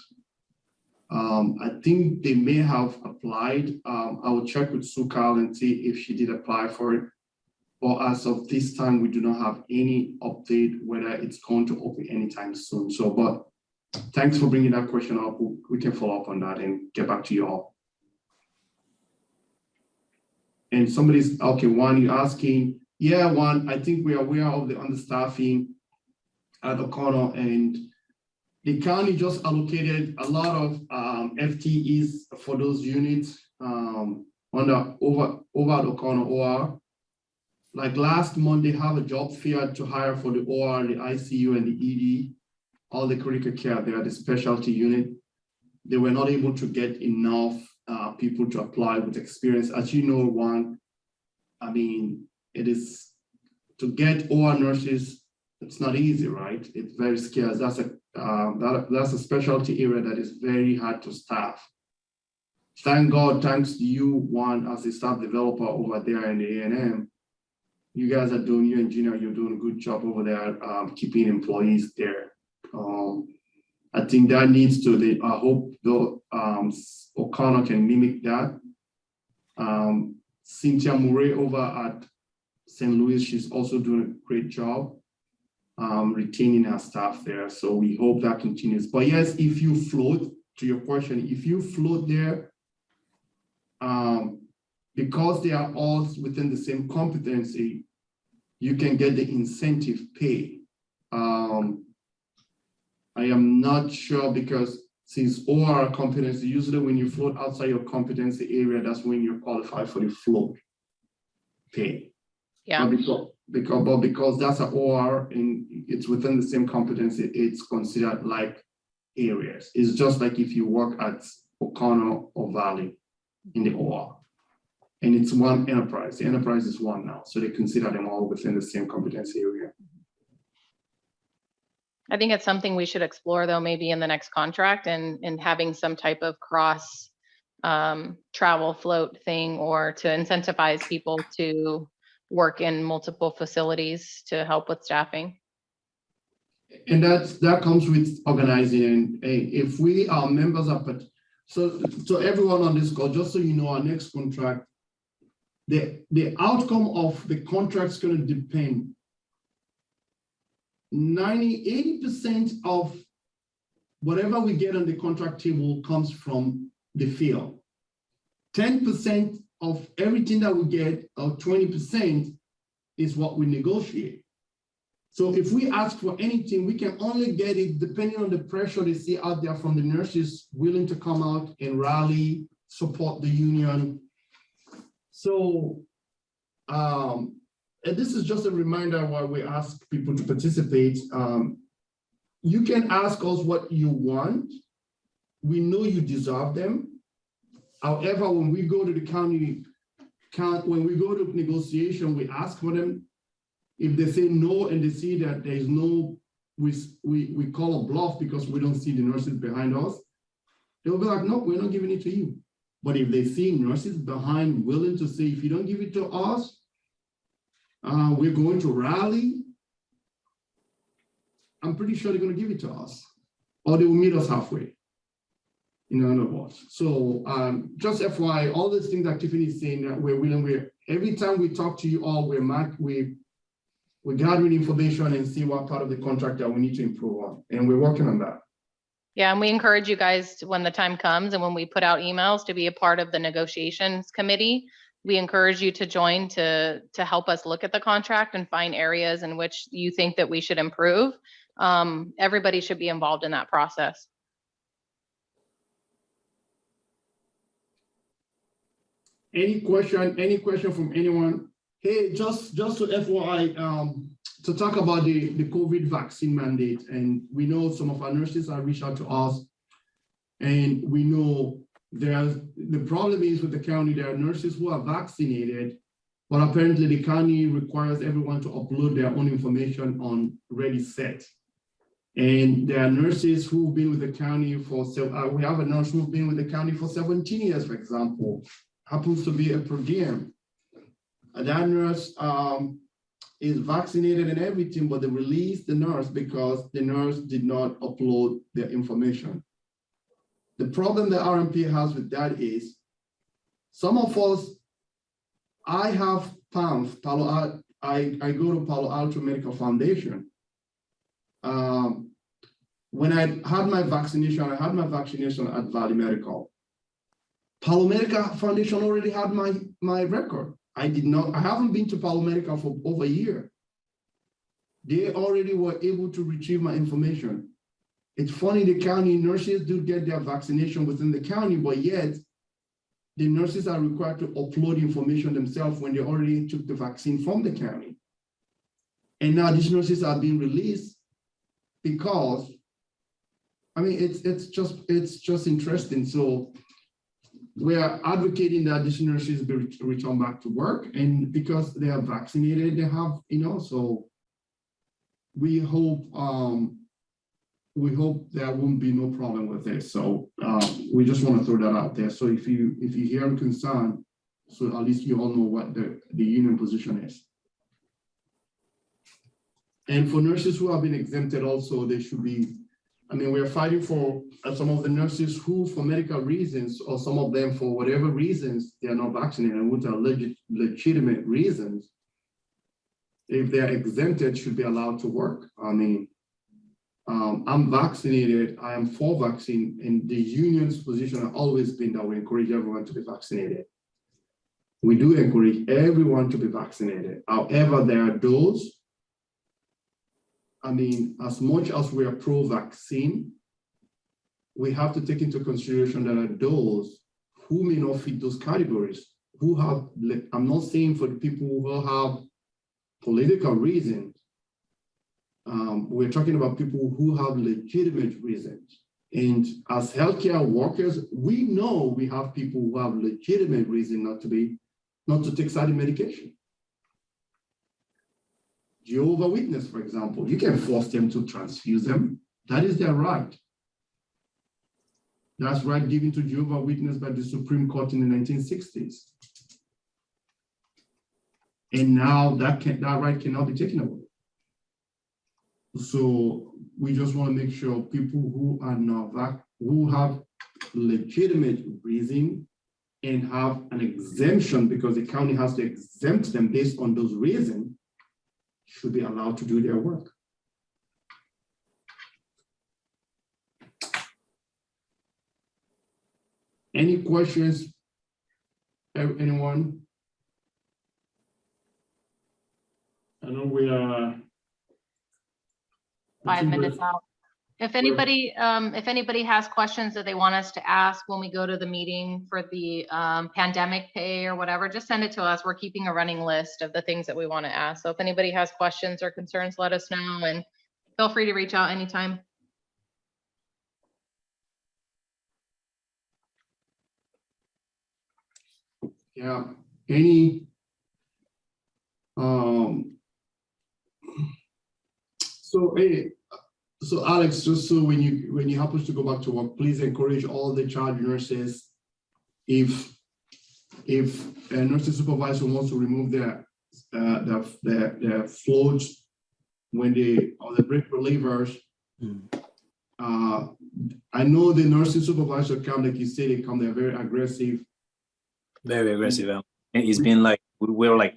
I think they may have applied. I will check with Sukal and see if she did apply for it. But as of this time, we do not have any update whether it's going to open anytime soon. So, but thanks for bringing that question up. We can follow up on that and get back to you all. And somebody's, okay, Juan, you're asking, yeah, Juan, I think we are aware of the understaffing at O'Connell, and the county just allocated a lot of FTEs for those units over at O'Connell OR. Like last month, they have a job fair to hire for the OR, the ICU, and the ED, all the critical care there, the specialty unit. They were not able to get enough people to apply with experience. As you know, Juan, I mean, it is to get OR nurses, it's not easy, right? It's very scarce. That's a specialty area that is very hard to staff. Thank God, thanks to you, Juan, as a staff developer over there in the A&M, you guys are doing, you engineer, you're doing a good job over there, keeping employees there. I think that needs to, I hope the O'Connell can mimic that. Cynthia Murray over at St. Louis, she's also doing a great job retaining her staff there. So we hope that continues. But yes, if you float, to your question, if you float there, because they are all within the same competency, you can get the incentive pay. I am not sure because since OR competency, usually when you float outside your competency area, that's when you're qualified for the float pay. Yeah. But because that's an OR and it's within the same competency, it's considered like areas. It's just like if you work at O'Connell or Valley in the OR. And it's one enterprise. The enterprise is one now. So they consider them all within the same competency area. I think it's something we should explore though, maybe in the next contract and having some type of cross travel float thing, or to incentivize people to work in multiple facilities to help with staffing. And that comes with organizing. And if we are members of it, so everyone on this call, just so you know, our next contract, the outcome of the contract is going to depend. 80% of whatever we get on the contract table comes from the field. 10% of everything that we get, or 20%, is what we negotiate. So if we ask for anything, we can only get it depending on the pressure they see out there from the nurses willing to come out and rally, support the union. So, and this is just a reminder why we ask people to participate. You can ask us what you want. We know you deserve them. However, when we go to the county, when we go to negotiation, we ask for them. If they say no and they see that there is no, we call a bluff because we don't see the nurses behind us, they'll be like, no, we're not giving it to you. But if they see nurses behind willing to say, if you don't give it to us, we're going to rally, I'm pretty sure they're going to give it to us, or they will meet us halfway. In other words, so just FYI, all these things that Tiffany is saying, that we're willing, every time we talk to you all, we're gathering information and see what part of the contract that we need to improve on, and we're working on that. Yeah, and we encourage you guys when the time comes and when we put out emails to be a part of the negotiations committee. We encourage you to join to help us look at the contract and find areas in which you think that we should improve. Everybody should be involved in that process. Any question from anyone? Hey, just to FYI, to talk about the COVID vaccine mandate, and we know some of our nurses have reached out to us, and we know the problem is with the county, there are nurses who are vaccinated, but apparently the county requires everyone to upload their own information on Ready Set. And there are nurses who've been with the county for, we have a nurse who's been with the county for 17 years, for example, happens to be a per diem. That nurse is vaccinated and everything, but they released the nurse because the nurse did not upload their information. The problem that RNPA has with that is, some of us, I have PAMF, I go to Palo Alto Medical Foundation. When I had my vaccination, at Valley Medical. Palo Medical Foundation already had my record. I haven't been to Palo Medical for over a year. They already were able to retrieve my information. It's funny, the county nurses do get their vaccination within the county, but yet the nurses are required to upload information themselves when they already took the vaccine from the county. And now these nurses are being released because, I mean, it's just interesting. So we are advocating that these nurses be returned back to work, and because they are vaccinated, they have, so we hope there won't be no problem with this. So we just want to throw that out there. So if you hear a concern, so at least you all know what the union position is. And for nurses who have been exempted also, they should be, I mean, we're fighting for some of the nurses who, for medical reasons, or some of them for whatever reasons, they are not vaccinated, and which are legitimate reasons. If they're exempted, should be allowed to work. I mean, I'm vaccinated, I am for vaccine, and the union's position has always been that we encourage everyone to be vaccinated. We do encourage everyone to be vaccinated. However, there are those, I mean, as much as we are pro-vaccine, we have to take into consideration that are those who may not fit those categories, who have, I'm not saying for the people who have political reasons, we're talking about people who have legitimate reasons. And as healthcare workers, we know we have people who have legitimate reason not to take certain medication. Jehovah's Witness, for example, you can force them to transfuse them. That is their right. That's right given to Jehovah's Witness by the Supreme Court in the 1960s. And now that right cannot be taken away. So we just want to make sure people who are not who have legitimate reason and have an exemption, because the county has to exempt them based on those reasons, should be allowed to do their work. Any questions, anyone? I know we are 5 minutes out. If anybody has questions that they want us to ask when we go to the meeting for the pandemic pay or whatever, just send it to us. We're keeping a running list of the things that we want to ask. So if anybody has questions or concerns, let us know, and feel free to reach out anytime. Yeah, any so Alex, just so when you happen to go back to work, please encourage all the charge nurses, if a nursing supervisor wants to remove their floats when or the break relievers. I know the nursing supervisor come, like you said, they're very aggressive. Very aggressive. And it's been like, we're like,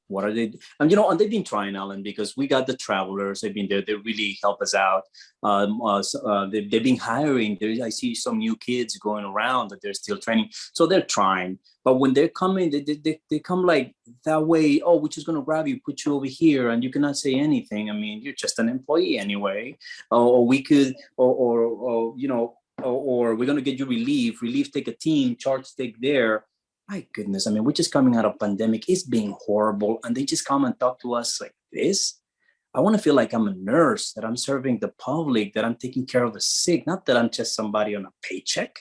what are they? And and they've been trying, Alan, because we got the travelers. They've been there. They really help us out. They've been hiring. I see some new kids going around that they're still training. So they're trying. But when they're coming, they come like that way. Oh, we're just going to grab you, put you over here, and you cannot say anything. I mean, you're just an employee anyway. Or we could, or we're going to get you relief. Relief take a team, charge take there. my goodness, I mean, we're just coming out of pandemic. It's being horrible. And they just come and talk to us like this. I want to feel like I'm a nurse, that I'm serving the public, that I'm taking care of the sick, not that I'm just somebody on a paycheck.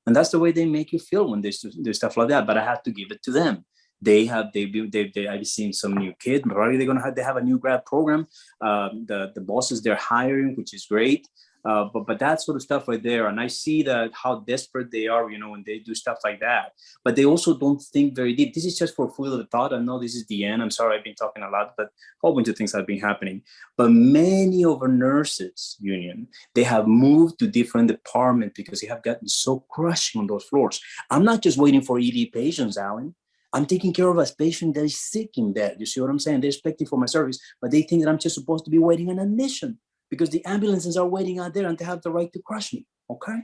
And that's the way they make you feel when they do stuff like that. But I have to give it to them. I've seen some new kid. Probably they have a new grad program. The bosses they're hiring, which is great. But that sort of stuff right there, and I see that how desperate they are, when they do stuff like that. But they also don't think very deep. This is just for food of thought. I know this is the end. I'm sorry, I've been talking a lot, but a whole bunch of things have been happening. But many of our nurses union, they have moved to different departments because they have gotten so crushed on those floors. I'm not just waiting for ED patients, Alan. I'm taking care of a patient that is sick in bed. You see what I'm saying? They're expecting for my service, but they think that I'm just supposed to be waiting an admission, because the ambulances are waiting out there and they have the right to crush me, okay?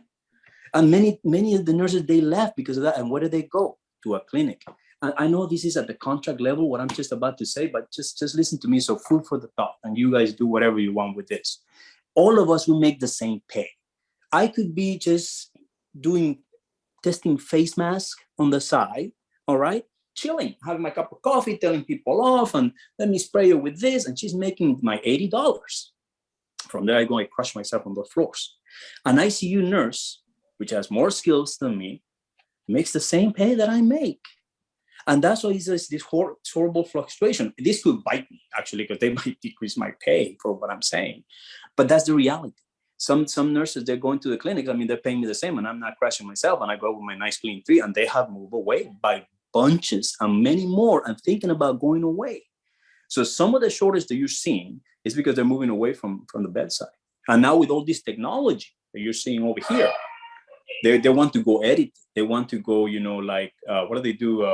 And many of the nurses, they left because of that. And where did they go? To a clinic. And I know this is at the contract level, what I'm just about to say, but just listen to me. So food for the thought, and you guys do whatever you want with this. All of us will make the same pay. I could be just testing face masks on the side, all right? Chilling, having my cup of coffee, telling people off, and let me spray you with this. And she's making my $80. From there, I go and crush myself on the floors. An ICU nurse, which has more skills than me, makes the same pay that I make. And that's why it's this horrible fluctuation. This could bite me, actually, because they might decrease my pay for what I'm saying. But that's the reality. Some nurses, they're going to the clinic. I mean, they're paying me the same, and I'm not crashing myself. And I go with my nice clean 3, and they have moved away by bunches and many more, and thinking about going away. So some of the shortage that you're seeing is because they're moving away from the bedside. And now with all this technology that you're seeing over here, they want to go edit. They want to go, what do they do?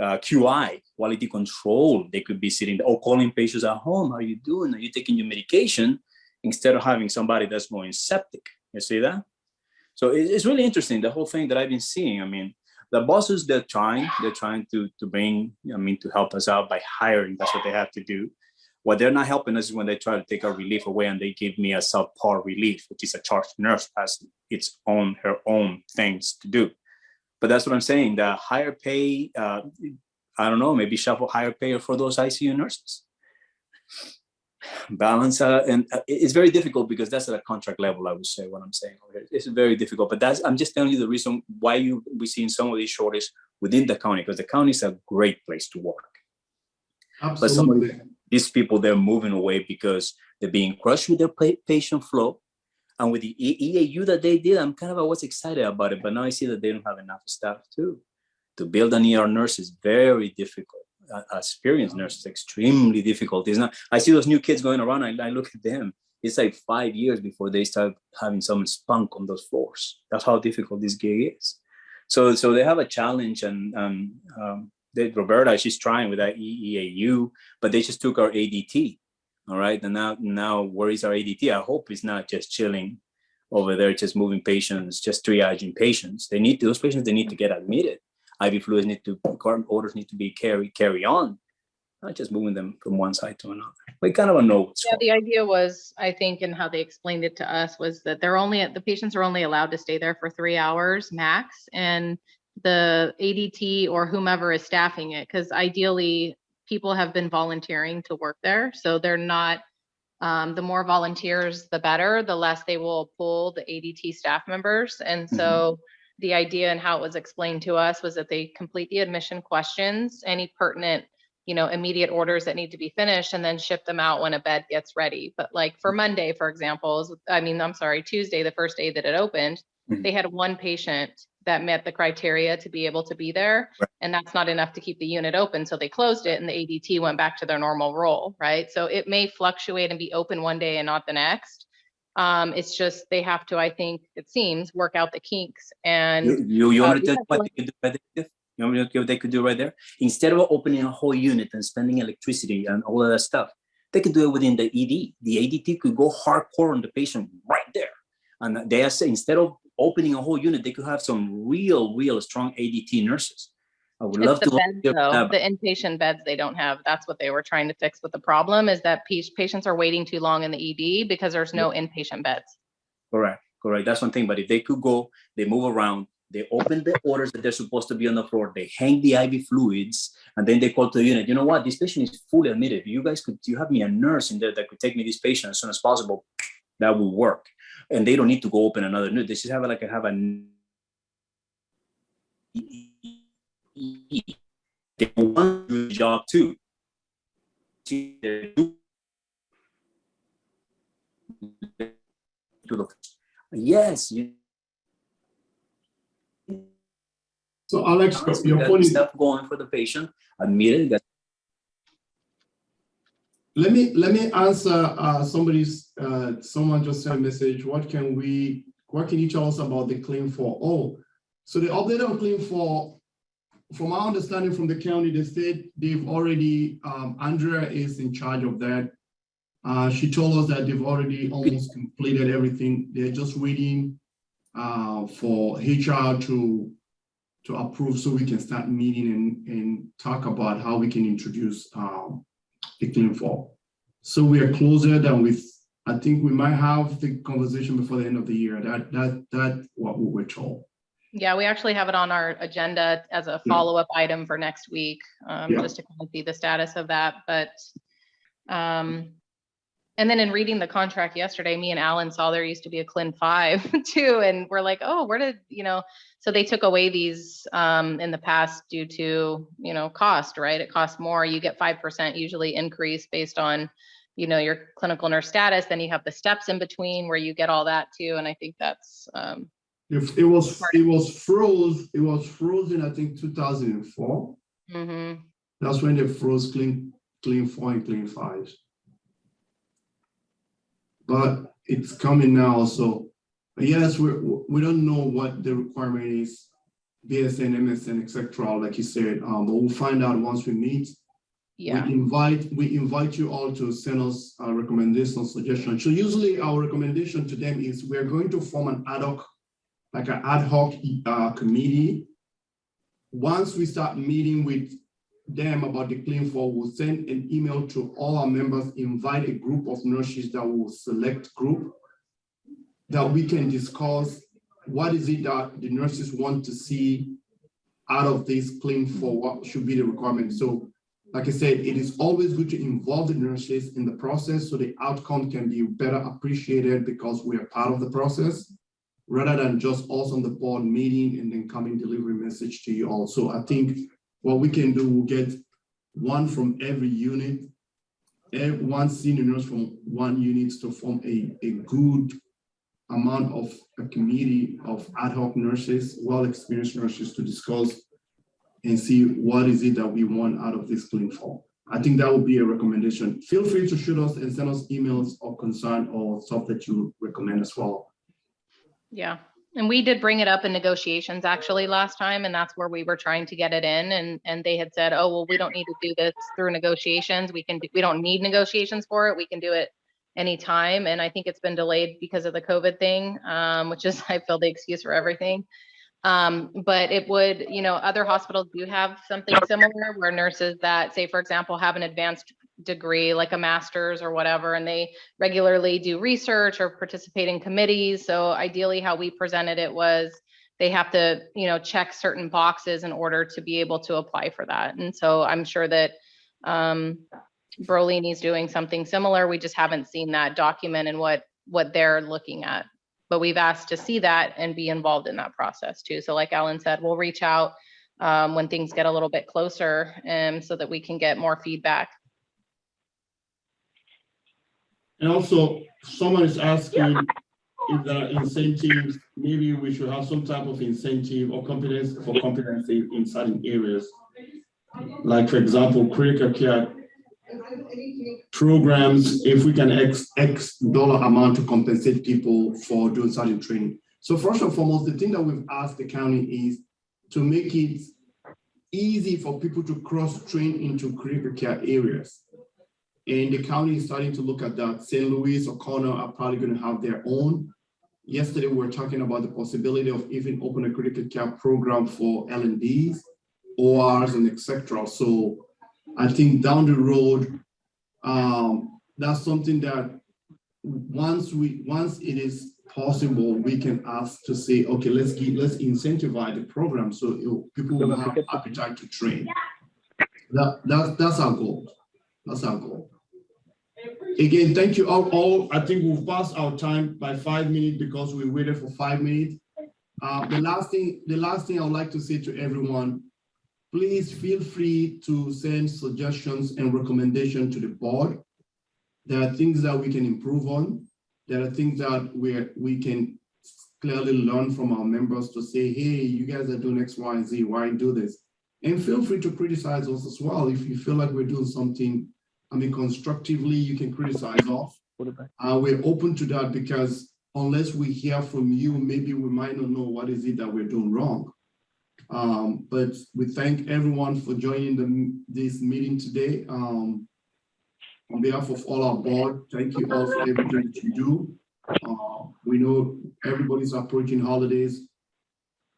QI, quality control. They could be sitting or calling patients at home. How are you doing? Are you taking your medication? Instead of having somebody that's going septic. You see that? So it's really interesting, the whole thing that I've been seeing. I mean, the bosses, they're trying to bring, to help us out by hiring. That's what they have to do. What they're not helping us is when they try to take our relief away and they give me a subpar relief, which is a charge nurse has her own things to do. But that's what I'm saying. The higher pay, I don't know, maybe shuffle higher pay for those ICU nurses. Balance, and it's very difficult because that's at a contract level, I would say, what I'm saying. It's very difficult, but I'm just telling you the reason why we're seeing some of these shortages within the county, because the county is a great place to work. Absolutely. But some of these people, they're moving away because they're being crushed with their patient flow. And with the EAU that they did, I was excited about it, but now I see that they don't have enough staff too. To build an ER nurse is very difficult. Experienced nurses, extremely difficult. It's not. I see those new kids going around, and I look at them. It's like 5 years before they start having some spunk on those floors. That's how difficult this gig is. So they have a challenge, and Roberta, she's trying with that EAU, but they just took our ADT. All right, and now where is our ADT? I hope it's not just chilling over there, just moving patients, just triaging patients. Those patients, they need to get admitted. IV fluids orders need to be carry on, not just moving them from one side to another. We kind of know what's the idea was, I think, and how they explained it to us was that the patients are only allowed to stay there for 3 hours max, and the ADT or whomever is staffing it, because ideally people have been volunteering to work there, so they're not. The more volunteers, the better. The less they will pull the ADT staff members, and so. The idea and how it was explained to us was that they complete the admission questions, any pertinent, immediate orders that need to be finished, and then ship them out when a bed gets ready. But like for Monday, for example, Tuesday, the first day that it opened, they had one patient that met the criteria to be able to be there. Right. And that's not enough to keep the unit open. So they closed it and the ADT went back to their normal role, right? So it may fluctuate and be open one day and not the next. It's just they have to, I think it seems, work out the kinks. And you want to tell what they could do right there? You want me to tell what they could do right there? Instead of opening a whole unit and spending electricity and all of that stuff, they could do it within the ED. The ADT could go hardcore on the patient right there. And they are saying, instead of opening a whole unit, they could have some real strong ADT nurses. I would love to. Beds, though, the inpatient beds they don't have. That's what they were trying to fix. But the problem is that patients are waiting too long in the ED because there's no inpatient beds. Correct. That's one thing. But if they could go, they move around, They open the orders that they're supposed to be on the floor. They hang the IV fluids, and then they call to the unit. You know what? This patient is fully admitted. You have me a nurse in there that could take me this patient as soon as possible. That will work. And they don't need to go open another unit. They just have a they want to do the job too. Yes. So Alex, your phone is stuff going for the patient. Admitted that. Let me answer someone just sent a message. What can you tell us about the claim for? Oh, so the update on claim for, from our understanding from the county, they said they've already, Andrea is in charge of that. She told us that they've already almost completed everything. They're just waiting for HR to approve so we can start meeting and talk about how we can introduce the claim for. So we are closer than I think we might have the conversation before the end of the year. That's what we were told. Yeah, we actually have it on our agenda as a follow-up item for next week, just to kind of see the status of that. But, and then in reading the contract yesterday, me and Alan saw there used to be a CLIN 5 too. And we're like, oh, where did, so they took away these in the past due to, cost, right? It costs more. You get 5% usually increase based on, your clinical nurse status. Then you have the steps in between where you get all that too. And I think that's, it was frozen, I think 2004. Mm-hmm. That's when they froze CLIN 4 and CLIN 5. But it's coming now. So yes, we don't know what the requirement is, BSN, MSN, etc. Like you said, but we'll find out once we meet. Yeah. We invite you all to send us a recommendation, suggestion. So usually our recommendation to them is we're going to form an ad hoc committee. Once we start meeting with them about the claim for, we'll send an email to all our members, invite a group of nurses that will select group that we can discuss what is it that the nurses want to see out of this claim for, what should be the requirement. So like I said, it is always good to involve the nurses in the process so the outcome can be better appreciated because we are part of the process rather than just us on the board meeting and then coming deliver a message to you all. So I think what we can do, we'll get one from every unit, one senior nurse from one unit to form a good amount of a committee of ad hoc nurses, well-experienced nurses to discuss and see what is it that we want out of this claim for. I think that would be a recommendation. Feel free to shoot us and send us emails or concern or stuff that you recommend as well. Yeah. And we did bring it up in negotiations actually last time, and that's where we were trying to get it in. And they had said, oh, well, we don't need to do this through negotiations. We don't need negotiations for it. We can do it anytime. And I think it's been delayed because of the COVID thing, which is, I feel, the excuse for everything. But it would, other hospitals do have something similar where nurses that, say, for example, have an advanced degree, like a master's or whatever, and they regularly do research or participate in committees. So ideally how we presented it was they have to, check certain boxes in order to be able to apply for that. And so I'm sure that Brolini's doing something similar. We just haven't seen that document and what they're looking at. But we've asked to see that and be involved in that process too. So like Alan said, we'll reach out when things get a little bit closer so that we can get more feedback. And also, someone is asking if there are incentives, maybe we should have some type of incentive or competency in certain areas. Like, for example, critical care programs, if we can X dollar amount to compensate people for doing certain training. So first and foremost, the thing that we've asked the county is to make it easy for people to cross-train into critical care areas. And the county is starting to look at that. St. Louis or Cornell are probably going to have their own. Yesterday, we were talking about the possibility of even open a critical care program for L&Ds, ORs, and etc. So I think down the road, that's something that once it is possible, we can ask to say, okay, let's incentivize the program so people will have appetite to train. That's our goal. That's our goal. Again, thank you all. I think we've passed our time by 5 minutes because we waited for 5 minutes. The last thing I would like to say to everyone, please feel free to send suggestions and recommendations to the board. There are things that we can improve on. There are things that we can clearly learn from our members to say, hey, you guys are doing X, Y, and Z, why do this? And feel free to criticize us as well. If you feel like we're doing something, constructively, you can criticize us. We're open to that because unless we hear from you, maybe we might not know what is it that we're doing wrong. But we thank everyone for joining this meeting today. On behalf of all our board, thank you all for everything that you do. We know everybody's approaching holidays.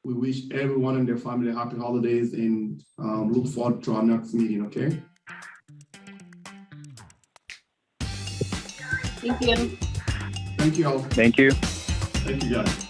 We wish everyone and their family happy holidays and look forward to our next meeting, okay? Thank you. Thank you all. Thank you. Thank you guys.